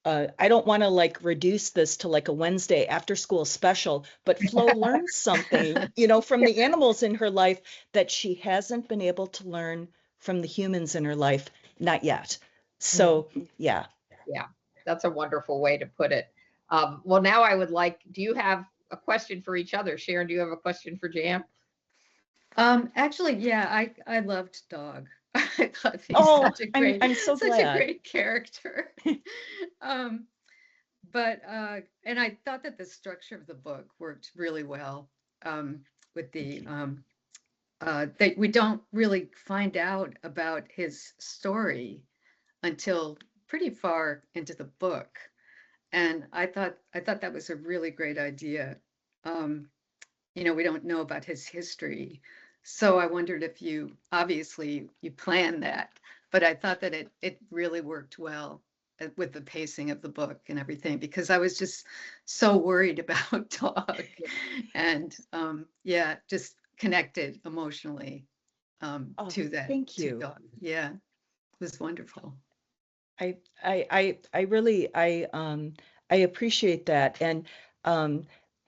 I don't want to reduce this to a Wednesday after school special, but Flo learns something, from the animals in her life that she hasn't been able to learn from the humans in her life, not yet. So, yeah. Yeah, that's a wonderful way to put it. Well, now do you have a question for each other? Sharon, do you have a question for Jan? Actually, yeah, I loved Dog. I thought he's such a great, I'm so glad. Such a great character. But and I thought that the structure of the book worked really well with the that we don't really find out about his story until pretty far into the book, and I thought that was a really great idea. We don't know about his history, so I wondered if obviously you planned that, but I thought that it really worked well with the pacing of the book and everything, because I was just so worried about Dog and just connected emotionally to that. Thank you. Dog. Yeah, it was wonderful. I really appreciate that. And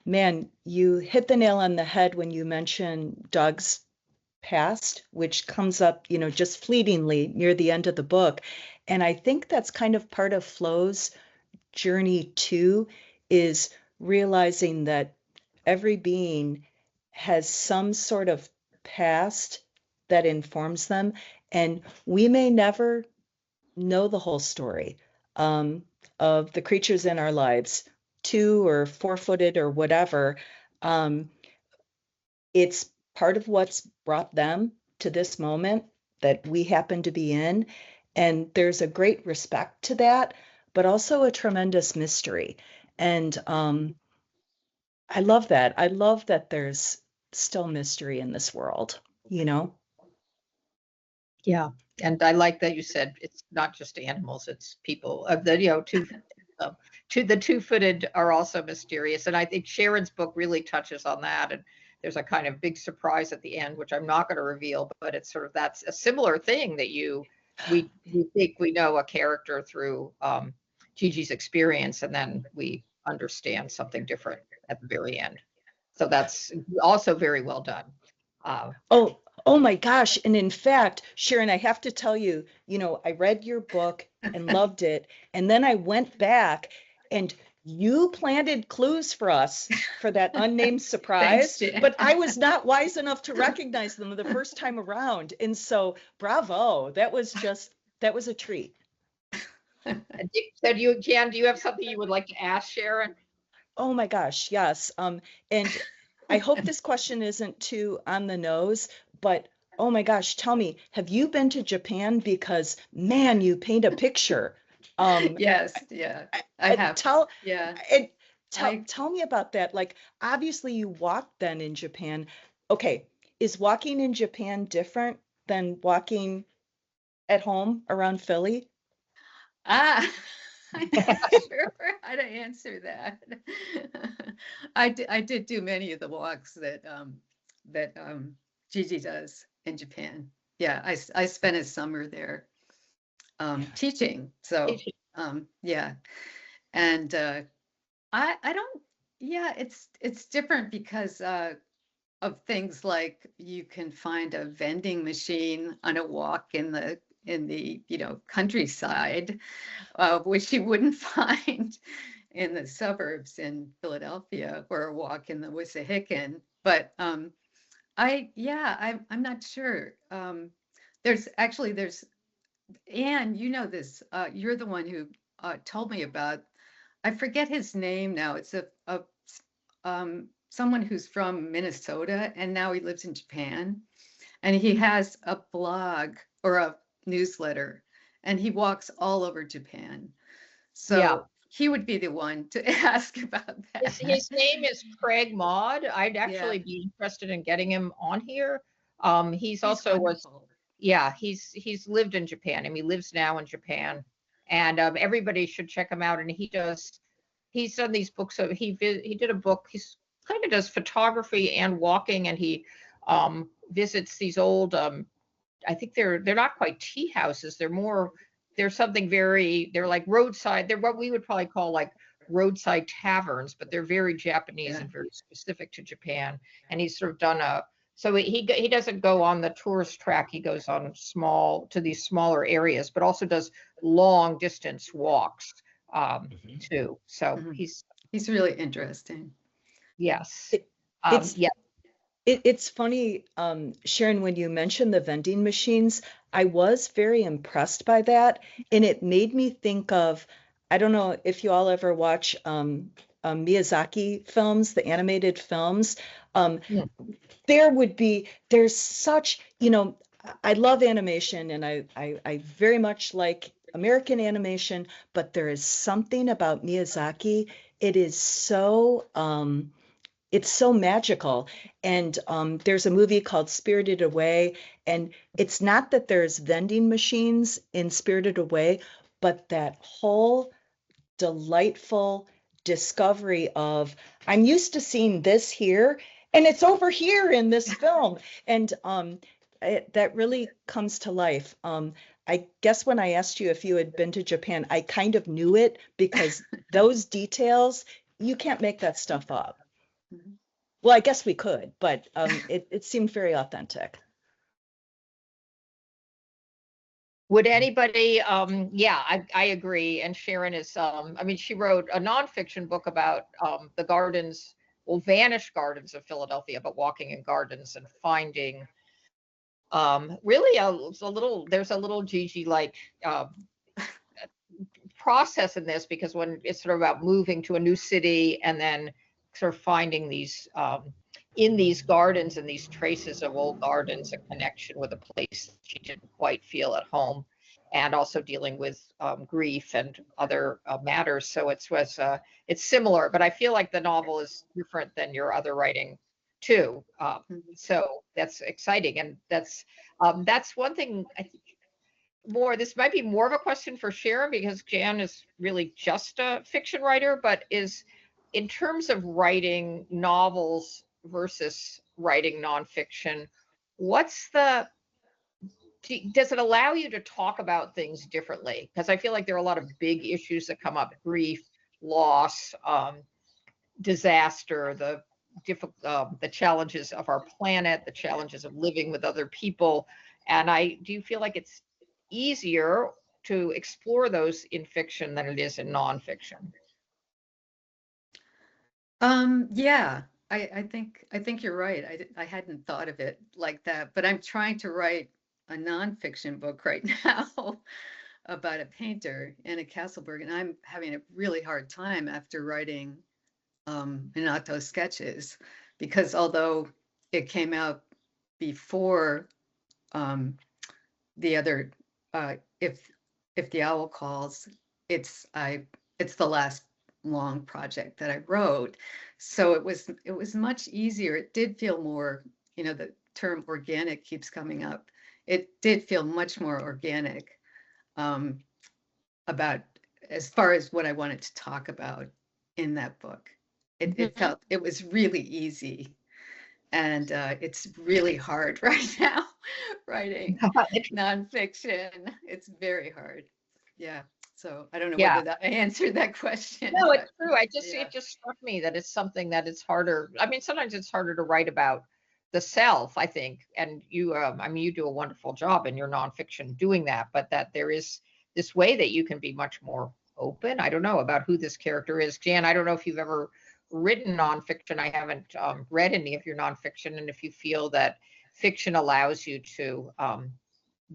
man, you hit the nail on the head when you mention Doug's past, which comes up, just fleetingly near the end of the book. And I think that's kind of part of Flo's journey too, is realizing that every being has some sort of past that informs them. And we may never know the whole story of the creatures in our lives, 2 or 4-footed or whatever. It's part of what's brought them to this moment that we happen to be in. And there's a great respect to that, but also a tremendous mystery. And I love that. I love that there's still mystery in this world, Yeah. And I like that you said it's not just animals, it's people. The 2-footed are also mysterious. And I think Sharon's book really touches on that. And there's a kind of big surprise at the end, which I'm not going to reveal, but it's sort of, that's a similar thing that we think we know a character through Gigi's experience, and then we understand something different at the very end. So that's also very well done. Oh my gosh. And in fact, Sharon, I have to tell you, I read your book and loved it. And then I went back and you planted clues for us for that unnamed Thanks, surprise, Jan. but I was not wise enough to recognize them the first time around. And so bravo. That was a treat. So Jan, do you have something you would like to ask Sharon? Oh my gosh, yes. And I hope this question isn't too on the nose, but oh my gosh, tell me, have you been to Japan? Because man, you paint a picture. Yes, yeah, I have. Tell Yeah, and I tell me about that. Like, obviously you walked then in Japan. Okay, is walking in Japan different than walking at home around Philly? ah. I'm not sure how to answer that. I did do many of the walks that Gigi does in Japan. Yeah, I spent a summer there teaching. So yeah, and I don't. Yeah, it's different because of things like you can find a vending machine on a walk in the countryside, which you wouldn't find in the suburbs in Philadelphia or a walk in the Wissahickon. But I'm not sure. There's Anne, you know this. You're the one who told me about. I forget his name now. It's someone who's from Minnesota and now he lives in Japan, and he has a blog or a newsletter, and he walks all over Japan. So Yeah. he would be the one to ask about that. His name is Craig Maud. I'd actually be interested in getting him on here. He's also wonderful. he's lived in Japan, and he lives now in Japan, and everybody should check him out. And he's done these books. He did a book. He's kind of does photography and walking, and he visits these old. I think they're not quite tea houses. They're something they're like roadside. They're what we would probably call like roadside taverns, but they're very Japanese and very specific to Japan. And he's sort of done so he doesn't go on the tourist track. He goes on to these smaller areas, but also does long distance walks too. So he's really interesting. Yes. It's funny, Sharon, when you mentioned the vending machines, I was very impressed by that. And it made me think of, I don't know if you all ever watch Miyazaki films, the animated films. There's such, I love animation, and I very much like American animation, but there is something about Miyazaki. It is so, it's so magical. And there's a movie called Spirited Away, and it's not that there's vending machines in Spirited Away, but that whole delightful discovery of, I'm used to seeing this here, and it's over here in this film. And that really comes to life. I guess when I asked you if you had been to Japan, I kind of knew it, because those details, you can't make that stuff up. Well, I guess we could, but it seemed very authentic. Would anybody, I agree. And Sharon is, she wrote a nonfiction book about the gardens, vanished gardens of Philadelphia, but walking in gardens and finding really there's a little Gigi like process in this, because when it's sort of about moving to a new city and then sort of finding these in these gardens and these traces of old gardens, a connection with a place she didn't quite feel at home, and also dealing with grief and other matters. So it's similar, but I feel like the novel is different than your other writing too. So that's exciting, and that's one thing I think. This might be more of a question for Sharon, because Jan is really just a fiction writer, but is in terms of writing novels versus writing nonfiction, does it allow you to talk about things differently? Because I feel like there are a lot of big issues that come up: grief, loss, disaster, the challenges of our planet, the challenges of living with other people. And do you feel like it's easier to explore those in fiction than it is in nonfiction? Yeah, I think you're right. I hadn't thought of it like that, but I'm trying to write a nonfiction book right now about a painter in a Castleberg, and I'm having a really hard time after writing Minato sketches, because although it came out before the other if the owl calls, it's the last long project that I wrote. So it was much easier. It did feel more, the term organic keeps coming up. It did feel much more organic about as far as what I wanted to talk about in that book. It felt, it was really easy. And it's really hard right now writing nonfiction. It's very hard. Yeah. So I don't know whether that I answered that question. No, it's true. It just struck me that it's something that it's harder. I mean, sometimes it's harder to write about the self, I think. And you, I mean, you do a wonderful job in your nonfiction doing that, but that there is this way that you can be much more open. I don't know about who this character is. Jan, I don't know if you've ever written nonfiction. I haven't read any of your nonfiction. And if you feel that fiction allows you to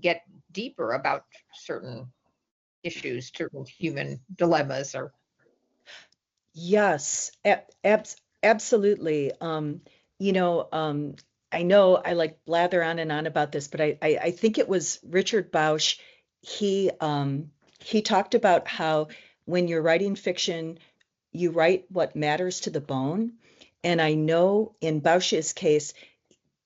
get deeper about certain issues, certain human dilemmas, or Yes, absolutely. I know I like blather on and on about this, but I think it was Richard Bausch. He talked about how when you're writing fiction, you write what matters to the bone. And I know in Bausch's case,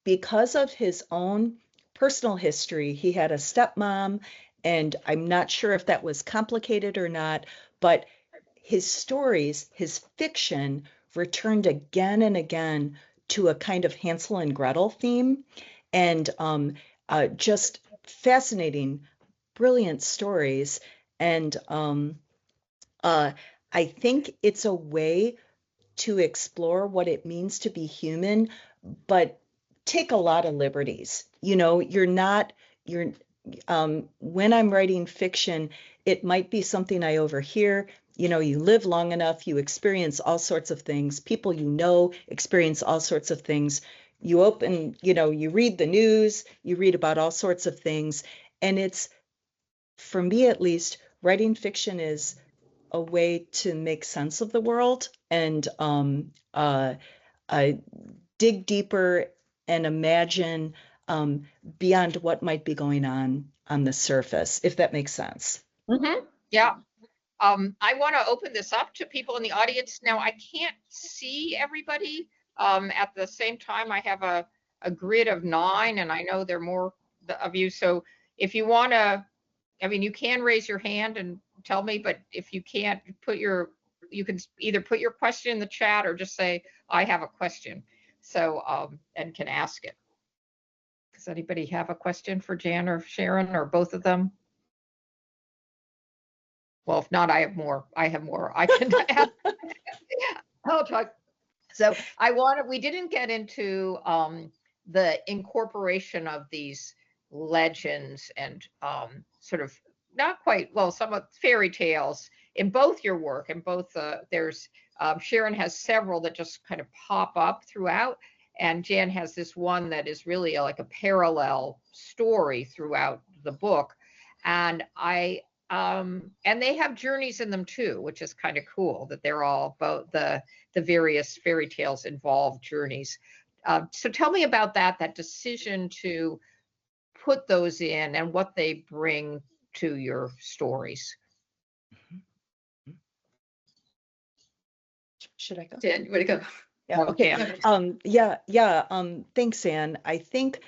because of his own personal history, he had a stepmom, and I'm not sure if that was complicated or not, but his stories, his fiction, returned again and again to a kind of Hansel and Gretel theme, and just fascinating, brilliant stories. And I think it's a way to explore what it means to be human, but take a lot of liberties. When I'm writing fiction, it might be something I overhear. You live long enough, you experience all sorts of things. People experience all sorts of things. You open, you read the news, you read about all sorts of things. And it's, for me at least, writing fiction is a way to make sense of the world and dig deeper and imagine beyond what might be going on the surface, if that makes sense. Yeah. I want to open this up to people in the audience. Now, I can't see everybody. At the same time, I have a grid of 9, and I know there are more of you. So if you want to, I mean, you can raise your hand and tell me, but if you can't, you can either put your question in the chat or just say, I have a question. So, and can ask it. Does anybody have a question for Jan or Sharon or both of them? Well, if not, I have more. I can ask. I'll talk. So we didn't get into the incorporation of these legends and sort of not quite, well, some of fairy tales in both your work, and both there's Sharon has several that just kind of pop up throughout, and Jan has this one that is really like a parallel story throughout the book. And and they have journeys in them too, which is kind of cool that they're all both the various fairy tales involve journeys. So tell me about that decision to put those in and what they bring to your stories. Should I go? Jan, you want to go? Yeah. Okay. Thanks, Anne. I think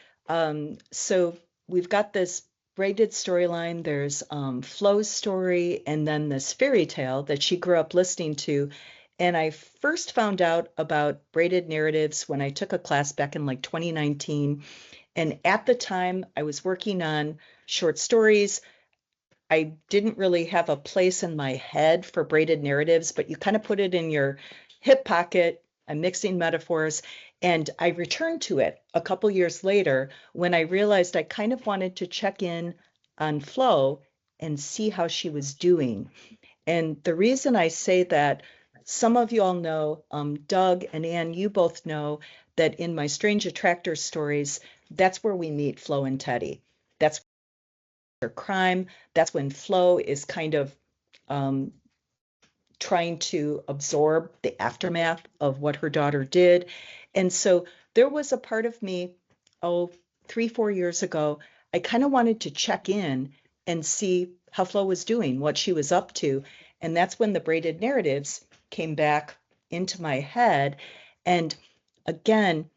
so. We've got this braided storyline. There's Flo's story, and then this fairy tale that she grew up listening to. And I first found out about braided narratives when I took a class back in like 2019. And at the time, I was working on short stories. I didn't really have a place in my head for braided narratives, but you kind of put it in your hip pocket I'm mixing metaphors. And I returned to it a couple years later when I realized I kind of wanted to check in on Flo and see how she was doing. And the reason I say that, some of you all know, Doug and Ann, you both know that in my Strange Attractor stories, that's where we meet Flo and Teddy. That's their crime. That's when Flo is kind of trying to absorb the aftermath of what her daughter did. And so there was a part of me, 3-4 years ago, I kind of wanted to check in and see how Flo was doing, what she was up to. And that's when the braided narratives came back into my head. And again,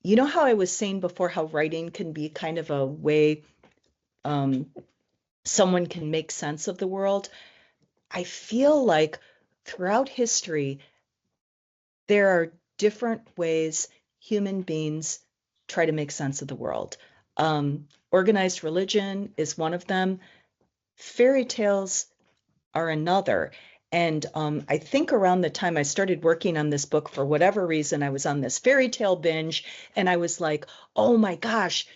you know how I was saying before how writing can be kind of a way someone can make sense of the world? I feel like throughout history, there are different ways human beings try to make sense of the world. Organized religion is one of them. Fairy tales are another. And I think around the time I started working on this book, for whatever reason, I was on this fairy tale binge, and I was like, oh my gosh,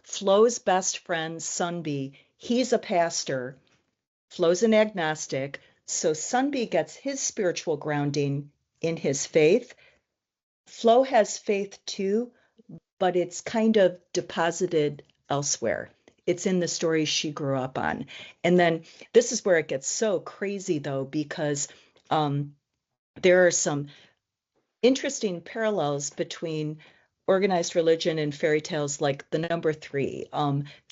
Flo's best friend, Sunby, he's a pastor. Flo's an agnostic. So Sunby gets his spiritual grounding in his faith. Flo has faith too, but it's kind of deposited elsewhere. It's in the stories she grew up on. And then this is where it gets so crazy, though, because there are some interesting parallels between organized religion and fairy tales, like the number 3,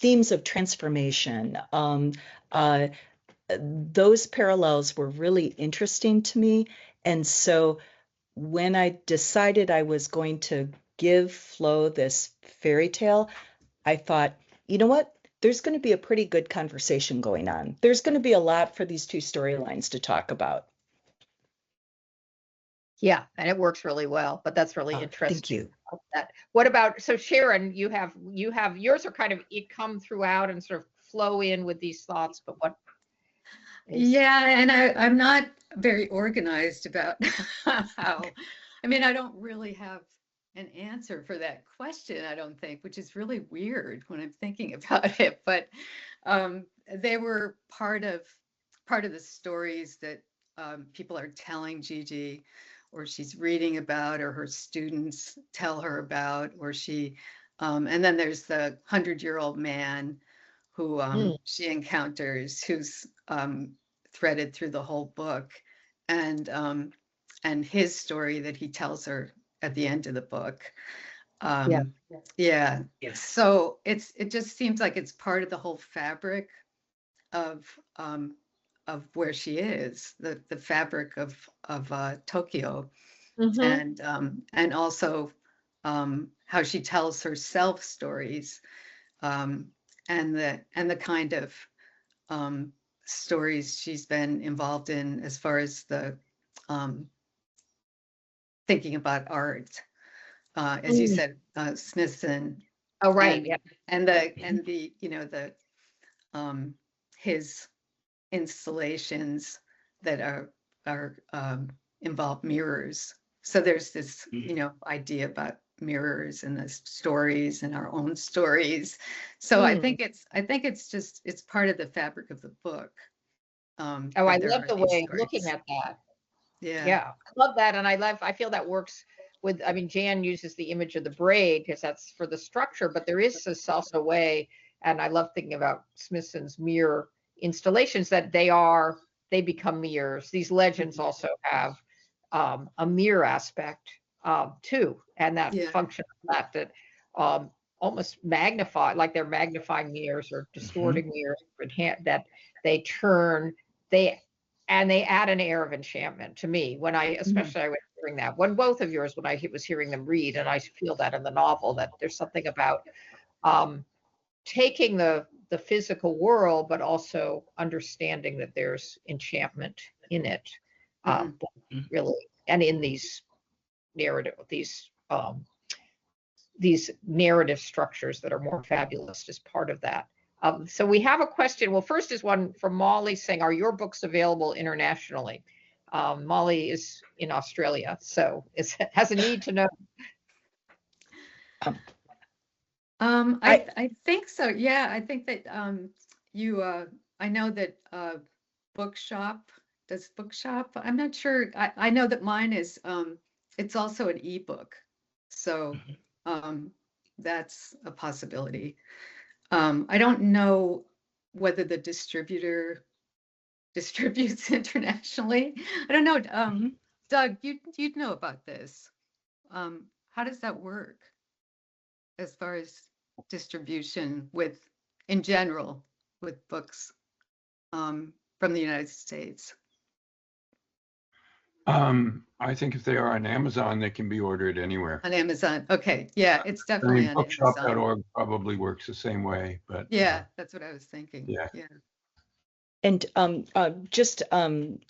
themes of transformation. Those parallels were really interesting to me. And so when I decided I was going to give Flo this fairy tale, I thought, you know what? There's going to be a pretty good conversation going on. There's going to be a lot for these 2 storylines to talk about. Yeah, and it works really well, but that's really interesting. Thank you. What about, so Sharon, you have yours are kind of come throughout and sort of flow in with these thoughts, but what? Yeah, and I'm not very organized about how, I don't really have an answer for that question, I don't think, which is really weird when I'm thinking about it. But they were part of the stories that people are telling Gigi, or she's reading about, or her students tell her about, or she, and then there's the 100-year-old man who she encounters, who's threaded through the whole book, and his story that he tells her at the end of the book. Yeah. So it just seems like it's part of the whole fabric of where she is, the fabric of Tokyo, and also how she tells herself stories, and the kind of stories she's been involved in as far as the thinking about art, as you said, Smithson. Oh, right. And the his installations that are involve mirrors. So there's this idea about mirrors and the stories and our own stories. So I think it's part of the fabric of the book. I love the way of looking at that. Yeah, I love that. And I feel that works with, Jan uses the image of the braid because that's for the structure, but there is this also way, and I love thinking about Smithson's mirror installations, that they become mirrors. These legends also have a mirror aspect too, and that function of that almost magnify, like they're magnifying mirrors or distorting mirrors, that they turn, and they add an air of enchantment to me when especially I was hearing that, when both of yours, when I was hearing them read, and I feel that in the novel, that there's something about taking the physical world, but also understanding that there's enchantment in it, really, and in these narrative, these narrative structures that are more fabulous as part of that. So we have a question. Well, first is one from Molly saying, are your books available internationally? Molly is in Australia, so it has a need to know. I think so. Yeah, I think that you I know that Bookshop does Bookshop. I'm not sure. I know that mine is it's also an ebook. So that's a possibility. I don't know whether the distributor distributes internationally. I don't know. Doug, you'd know about this. How does that work as far as distribution in general, with books from the United States? I think if they are on Amazon, they can be ordered anywhere. On Amazon. Okay. Yeah, it's I definitely mean, on Amazon. bookshop.org probably works the same way, but Yeah, that's what I was thinking. Yeah. And just in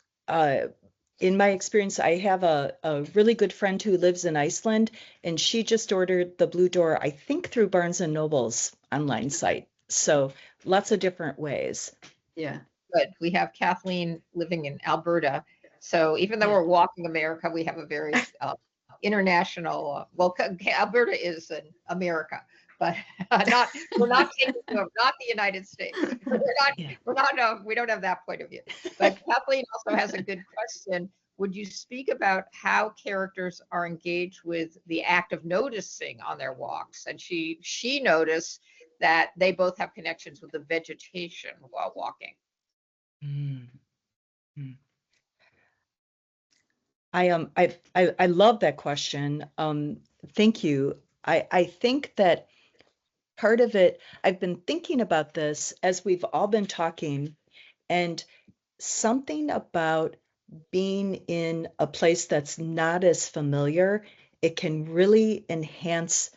my experience, I have a really good friend who lives in Iceland, and she just ordered the Blue Door, I think, through Barnes and Noble's online site. So lots of different ways. Yeah. But we have Kathleen living in Alberta. So even though we're walking America, we have a very international, Alberta is in America, but we're not taking not the United States. We don't have that point of view. But Kathleen also has a good question. Would you speak about how characters are engaged with the act of noticing on their walks? And she noticed that they both have connections with the vegetation while walking. I love that question. Thank you. I think that part of it, I've been thinking about this as we've all been talking, and something about being in a place that's not as familiar, it can really enhance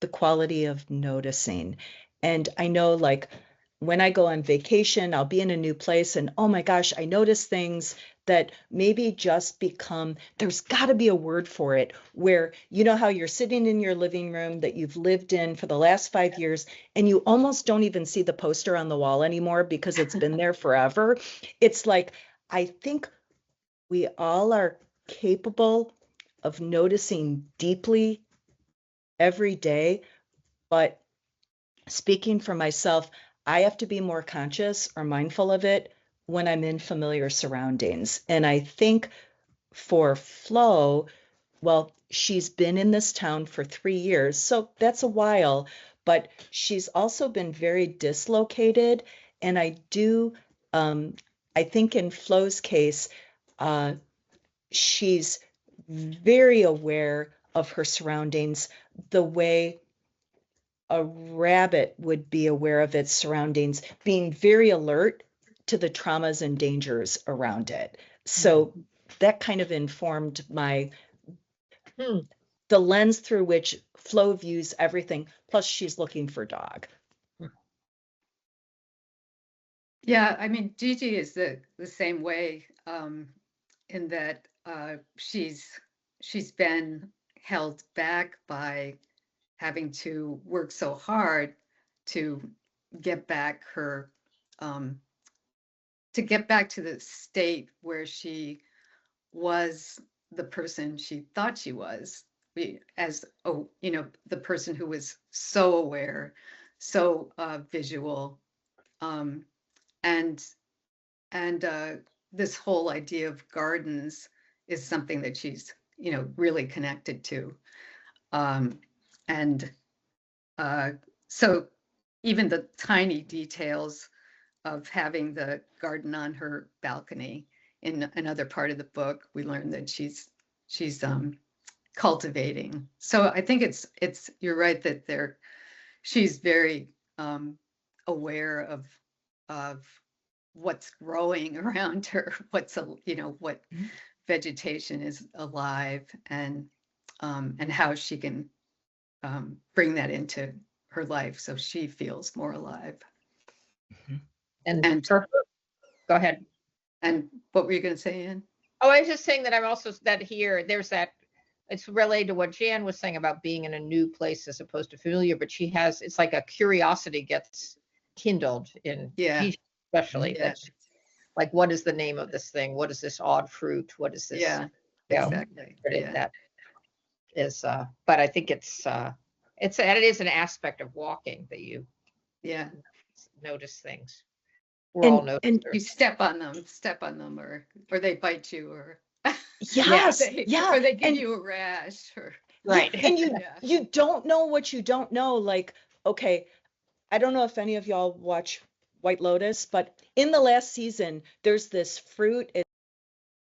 the quality of noticing. And I know, like, when I go on vacation, I'll be in a new place and oh my gosh, I notice things that maybe just become, there's got to be a word for it, where you know how you're sitting in your living room that you've lived in for the last 5 years and you almost don't even see the poster on the wall anymore because it's been there forever. It's like, I think we all are capable of noticing deeply every day, but speaking for myself, I have to be more conscious or mindful of it when I'm in familiar surroundings. And I think for Flo, well, she's been in this town for 3 years, so that's a while, but she's also been very dislocated. And I think in Flo's case, she's very aware of her surroundings the way a rabbit would be aware of its surroundings, being very alert to the traumas and dangers around it. So that kind of informed the lens through which Flo views everything. Plus, she's looking for dog. Yeah, I mean, Gigi is the same way in that she's been held back by having to work so hard to get back to the state where she was the person she thought she was, as the person who was so aware, so visual, and this whole idea of gardens is something that she's really connected to, and so even the tiny details of having the garden on her balcony in another part of the book, we learn that she's cultivating. So I think it's you're right that she's very aware of what's growing around her, what vegetation is alive, and how she can bring that into her life so she feels more alive. And for her, go ahead. And what were you going to say, Anne? Oh, I was just saying that I'm also that here, there's that, it's related to what Jan was saying about being in a new place as opposed to familiar, but it's like a curiosity gets kindled in Gigi, especially. Yeah. Like, what is the name of this thing? What is this odd fruit? What is this? Yeah, you know, exactly. Yeah. That is, but I think it is an aspect of walking that you Yeah. notice things. We're all And You noticers. step on them, or they bite you, or yes, yeah. or they give And you a rash, or Right. and you yeah. you don't know what you don't know. Like, okay, I don't know if any of y'all watch White Lotus, but in the last season, there's this fruit. It's,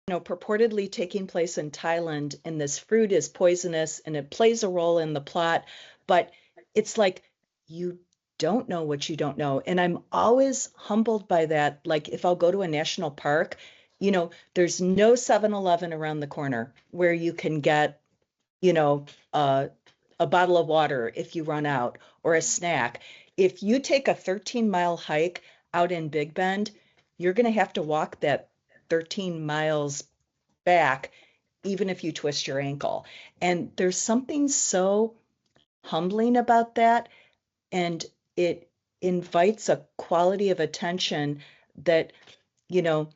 purportedly taking place in Thailand, and this fruit is poisonous, and it plays a role in the plot. But it's like you don't know what you don't know, and I'm always humbled by that. Like, if I'll go to a national park, there's no 7-Eleven around the corner where you can get, you know, a bottle of water if you run out, or a snack. If you take a 13-mile hike out in Big Bend, you're going to have to walk that 13 miles back, even if you twist your ankle. And there's something so humbling about that. And it invites a quality of attention that, you know,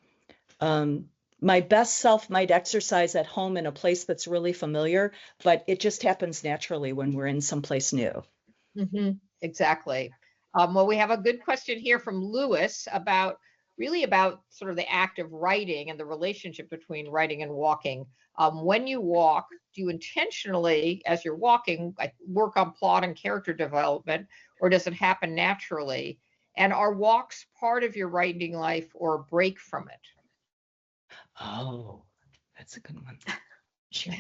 my best self might exercise at home in a place that's really familiar, but it just happens naturally when we're in someplace new. Exactly. Well, we have a good question here from Lewis about sort of the act of writing and the relationship between writing and walking. When you walk, do you intentionally, as you're walking, work on plot and character development, or does it happen naturally? And are walks part of your writing life or a break from it? Oh, that's a good one. Sure.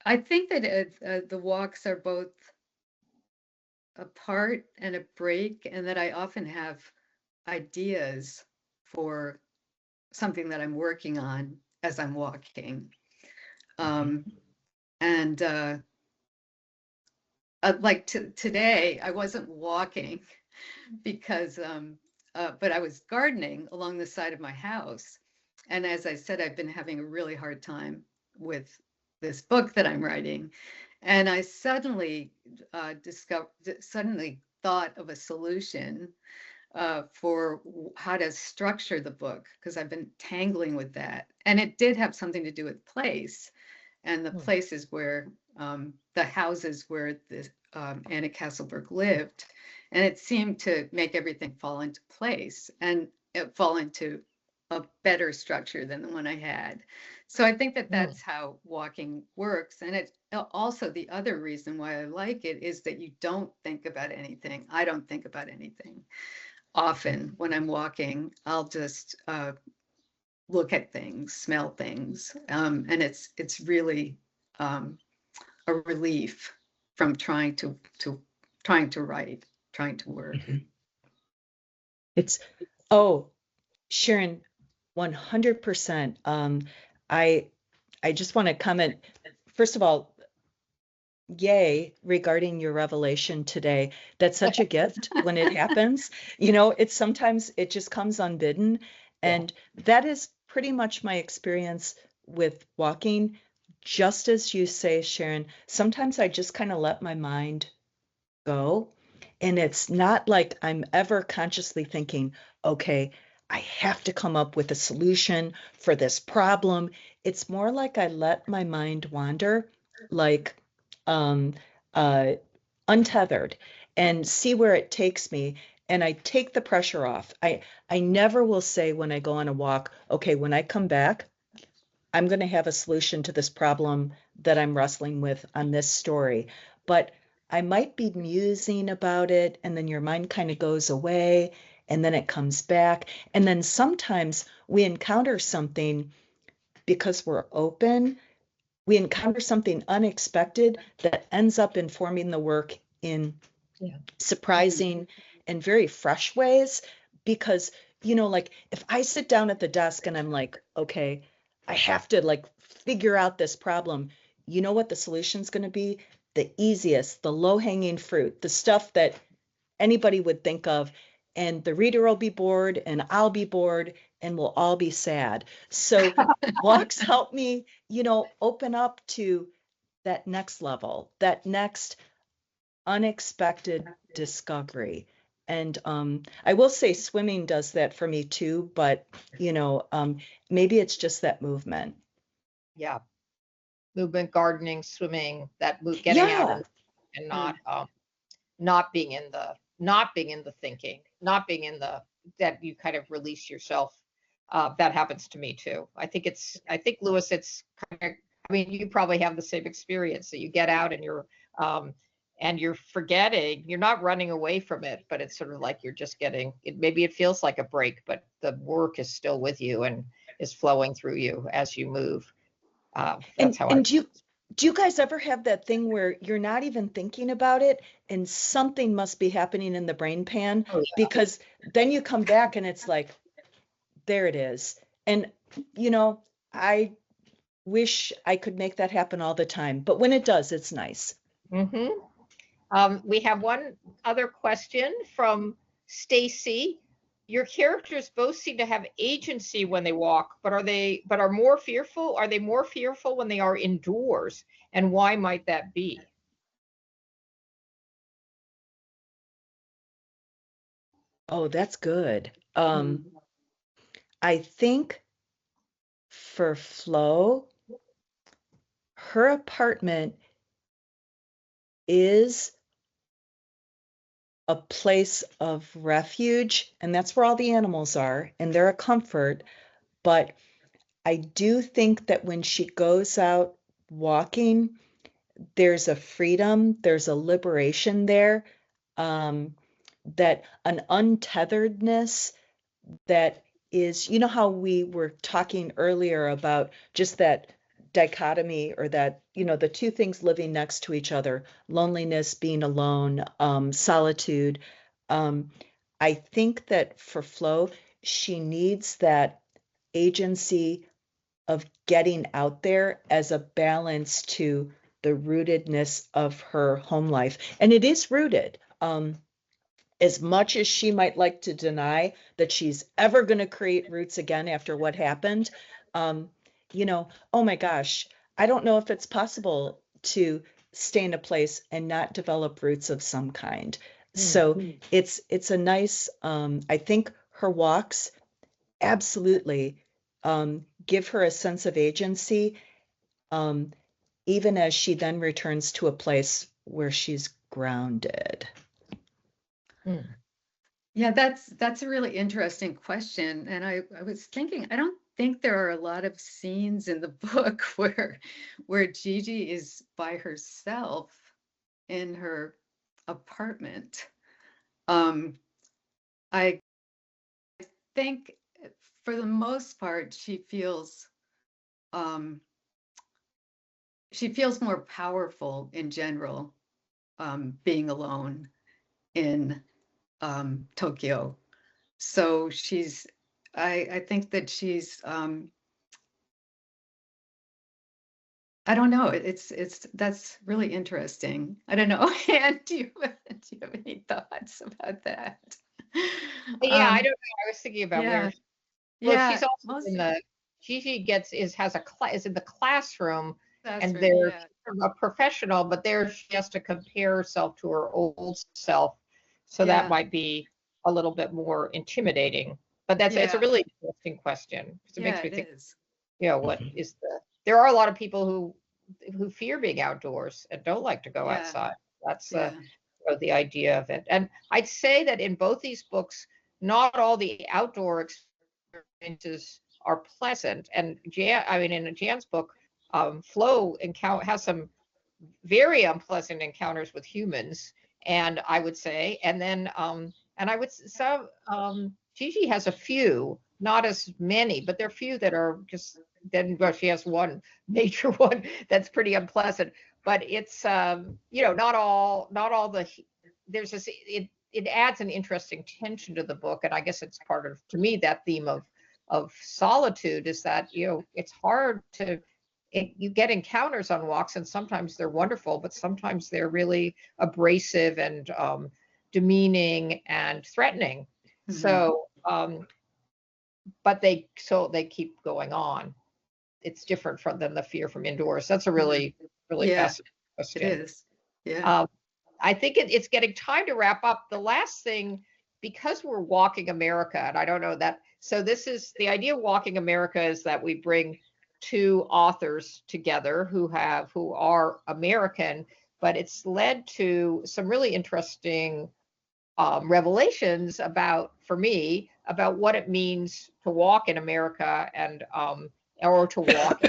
I think that the walks are both a part and a break, and that I often have ideas for something that I'm working on as I'm walking. And like today, I wasn't walking because, but I was gardening along the side of my house. And as I said, I've been having a really hard time with this book that I'm writing. And I suddenly suddenly thought of a solution for how to structure the book, because I've been tangling with that. And it did have something to do with place, and the places where the houses where Anna Castleberg lived. And it seemed to make everything fall into place and fall into a better structure than the one I had. So I think that that's how walking works. And it's also, the other reason why I like it is that you don't think about anything. I don't think about anything. Often when I'm walking, I'll just look at things, smell things, and it's really a relief from trying to write, trying to work. It's Sharon, 100%. I just want to comment, first of all, yay, regarding your revelation today. That's such a gift when it happens. It's sometimes it just comes unbidden. And that is pretty much my experience with walking. Just as you say, Sharon, sometimes I just kind of let my mind go. And it's not like I'm ever consciously thinking, okay, I have to come up with a solution for this problem. It's more like I let my mind wander, like untethered, and see where it takes me. And I take the pressure off. I never will say when I go on a walk, okay, when I come back, I'm going to have a solution to this problem that I'm wrestling with on this story. But I might be musing about it, and then your mind kind of goes away, and then it comes back. And then sometimes we encounter something, because we're open, we encounter something unexpected that ends up informing the work in surprising and very fresh ways. Because, like if I sit down at the desk and I'm like, okay, I have to like figure out this problem, you know what the solution's going to be? The easiest, the low-hanging fruit, the stuff that anybody would think of, and the reader will be bored and I'll be bored and we'll all be sad. So walks help me, open up to that next level, that next unexpected discovery. And I will say swimming does that for me too, but maybe it's just that movement. Yeah. Movement, gardening, swimming, that move, getting out and not being in the thinking, not being in the, that you kind of release yourself. That happens to me too. I think Lewis, it's kind of, I mean, you probably have the same experience that you get out and you're forgetting, you're not running away from it, but it's sort of like you're just getting it. Maybe it feels like a break, but the work is still with you and is flowing through you as you move. That's how and do you guys ever have that thing where you're not even thinking about it and something must be happening in the brain pan? Oh, yeah. Because then you come back and it's like, there it is. And, I wish I could make that happen all the time, but when it does, it's nice. Mm-hmm. We have one other question from Stacy. Your characters both seem to have agency when they walk, but are more fearful? Are they more fearful when they are indoors? And why might that be? Oh, that's good. I think for Flo, her apartment is a place of refuge, and that's where all the animals are, and they're a comfort. But I do think that when she goes out walking, there's a freedom, there's a liberation there, that an untetheredness that is, how we were talking earlier about just that dichotomy, or that, the two things living next to each other, loneliness, being alone, solitude. I think that for Flo, she needs that agency of getting out there as a balance to the rootedness of her home life. And it is rooted. As much as she might like to deny that she's ever going to create roots again after what happened, oh my gosh, I don't know if it's possible to stay in a place and not develop roots of some kind. So it's a nice, I think her walks absolutely give her a sense of agency, even as she then returns to a place where she's grounded. Yeah, that's a really interesting question. And I was thinking, I don't think there are a lot of scenes in the book where Gigi is by herself in her apartment. I think for the most part, she feels more powerful in general, being alone in Tokyo. So I think that she's, I don't know. That's really interesting. I don't know. And do you have any thoughts about that? Yeah, I don't know. I was thinking about where. Well, Yeah, she's also Gigi is in the classroom, and right, there's a professional, but there she has to compare herself to her old self. So that might be a little bit more intimidating. But it's a really interesting question, because it makes me think, what is there are a lot of people who fear being outdoors and don't like to go outside. That's the idea of it. And I'd say that in both these books, not all the outdoor experiences are pleasant. And in Jan's book, Flo has some very unpleasant encounters with humans, and I would say, and then Gigi has a few, not as many, but there are few that are just. Then she has one major one that's pretty unpleasant. But it's not all the. There's this. It adds an interesting tension to the book, and I guess it's part of, to me, that theme of solitude is that it's hard to. You get encounters on walks, and sometimes they're wonderful, but sometimes they're really abrasive and demeaning and threatening. So, but they keep going on. It's different than the fear from indoors. That's a really fascinating question. It is. Yeah. I think it's getting time to wrap up. The last thing, because we're Walking America, and I don't know that, so this is the idea of Walking America, is that we bring two authors together who are American, but it's led to some really interesting revelations for me, about what it means to walk in America, and or to walk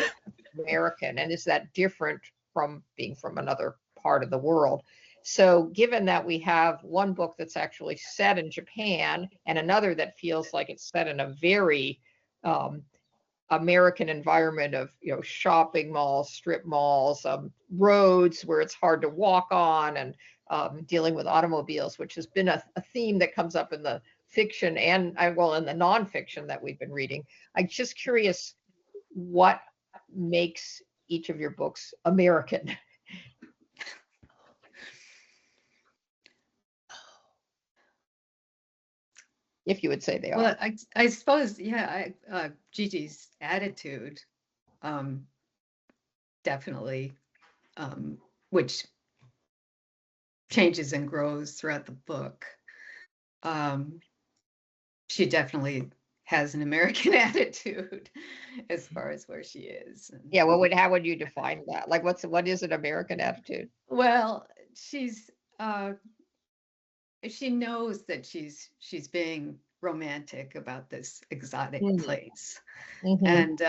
American, and is that different from being from another part of the world? So given that we have one book that's actually set in Japan, and another that feels like it's set in a very American environment of, shopping malls, strip malls, roads where it's hard to walk on, and dealing with automobiles, which has been a theme that comes up in the fiction and in the nonfiction that we've been reading. I'm just curious what makes each of your books American. If you would say they are. Well, I suppose, Gigi's attitude, definitely, which changes and grows throughout the book. She definitely has an American attitude as far as where she is. Yeah, how would you define that? Like, what is an American attitude? Well, she knows that she's being romantic about this exotic place, and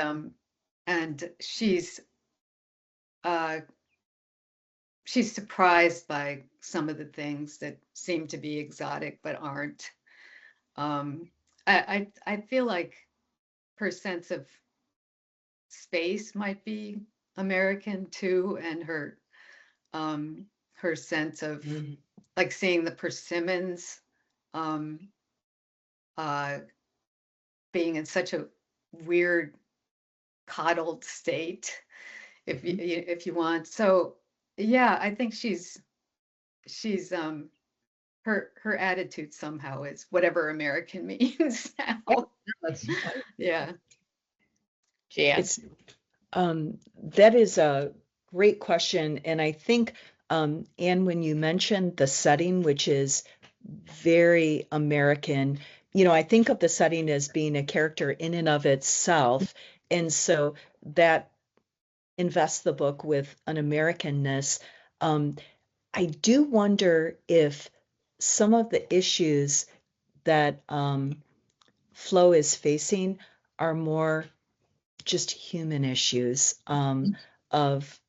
she's surprised by some of the things that seem to be exotic but aren't. I feel like her sense of space might be American too, and her sense of like seeing the persimmons being in such a weird coddled state, if you want. So yeah, I think she's her attitude somehow is whatever American means now. Yeah. Jan. That is a great question. And I think, Anne, when you mentioned the setting, which is very American, I think of the setting as being a character in and of itself. And so that invests the book with an Americanness. I do wonder if some of the issues that Flo is facing are more just human issues of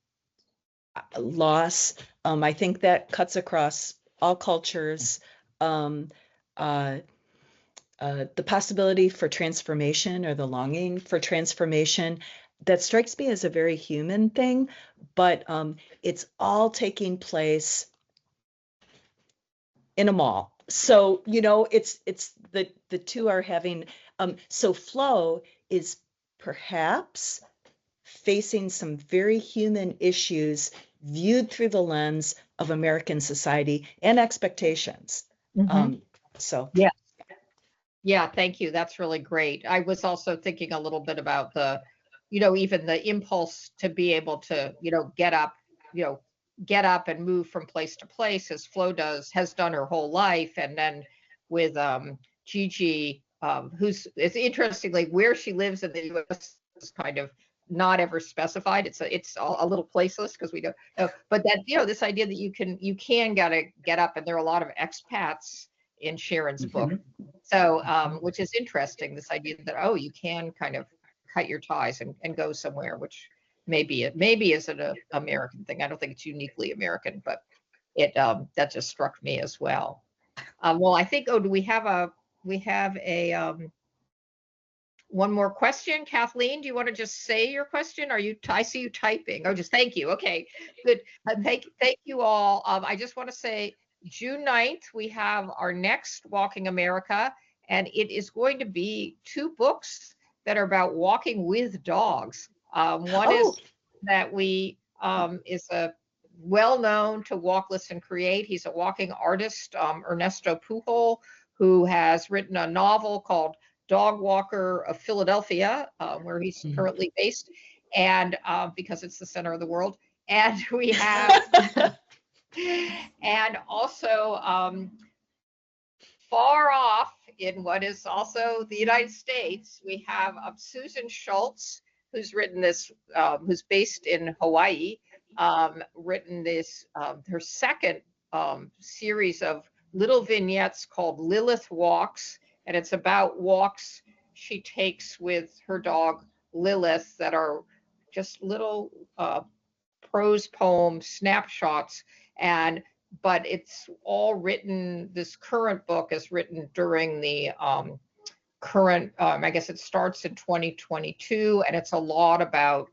loss. I think that cuts across all cultures. The possibility for transformation, or the longing for transformation, that strikes me as a very human thing, but it's all taking place in a mall. So, it's the two are having, so Flo is perhaps facing some very human issues viewed through the lens of American society and expectations. So yeah, thank you. That's really great. I was also thinking a little bit about even the impulse to be able to, get up and move from place to place, as Flo has done her whole life. And then with Gigi, it's interestingly where she lives in the US is kind of not ever specified. It's a little placeless because we don't know. But that, this idea that you can gotta get up, and there are a lot of expats in Sharon's book. So, which is interesting, this idea that, you can kind of cut your ties and go somewhere, which maybe is an American thing. I don't think it's uniquely American, but that just struck me as well. Well, I think, do we have a one more question? Kathleen, do you want to just say your question? I see you typing. Oh, just thank you. Okay, good. Thank you all. I just want to say June 9th, we have our next Walking America, and it is going to be 2 books that are about walking with dogs. One is that is a well-known to Walk, Listen, Create. He's a walking artist, Ernesto Pujol, who has written a novel called Dog Walker of Philadelphia, where he's currently based, and because it's the center of the world. And we have And also far off in what is also the United States, we have Susan Schultz, who's written this, who's based in Hawaii, written this, her second series of little vignettes called Lilith Walks, and it's about walks she takes with her dog Lilith that are just little prose poem snapshots. And but it's all written, this current book is written during the current, I guess it starts in 2022, and it's a lot about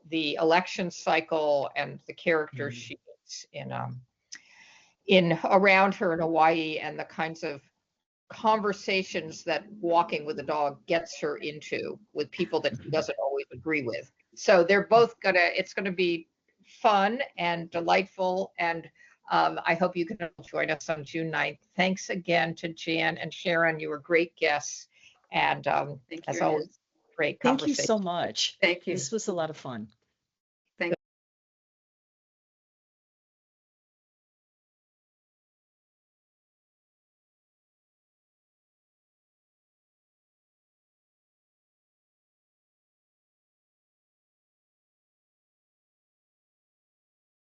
the election cycle and the characters she meets in around her in Hawaii, and the kinds of conversations that walking with a dog gets her into with people that she doesn't always agree with. So they're both it's gonna be fun and delightful, and I hope you can join us on June 9th. Thanks again to Jan and Sharon. You were great guests, and as always, great Thank you conversation. so much. Thank you. This was a lot of fun.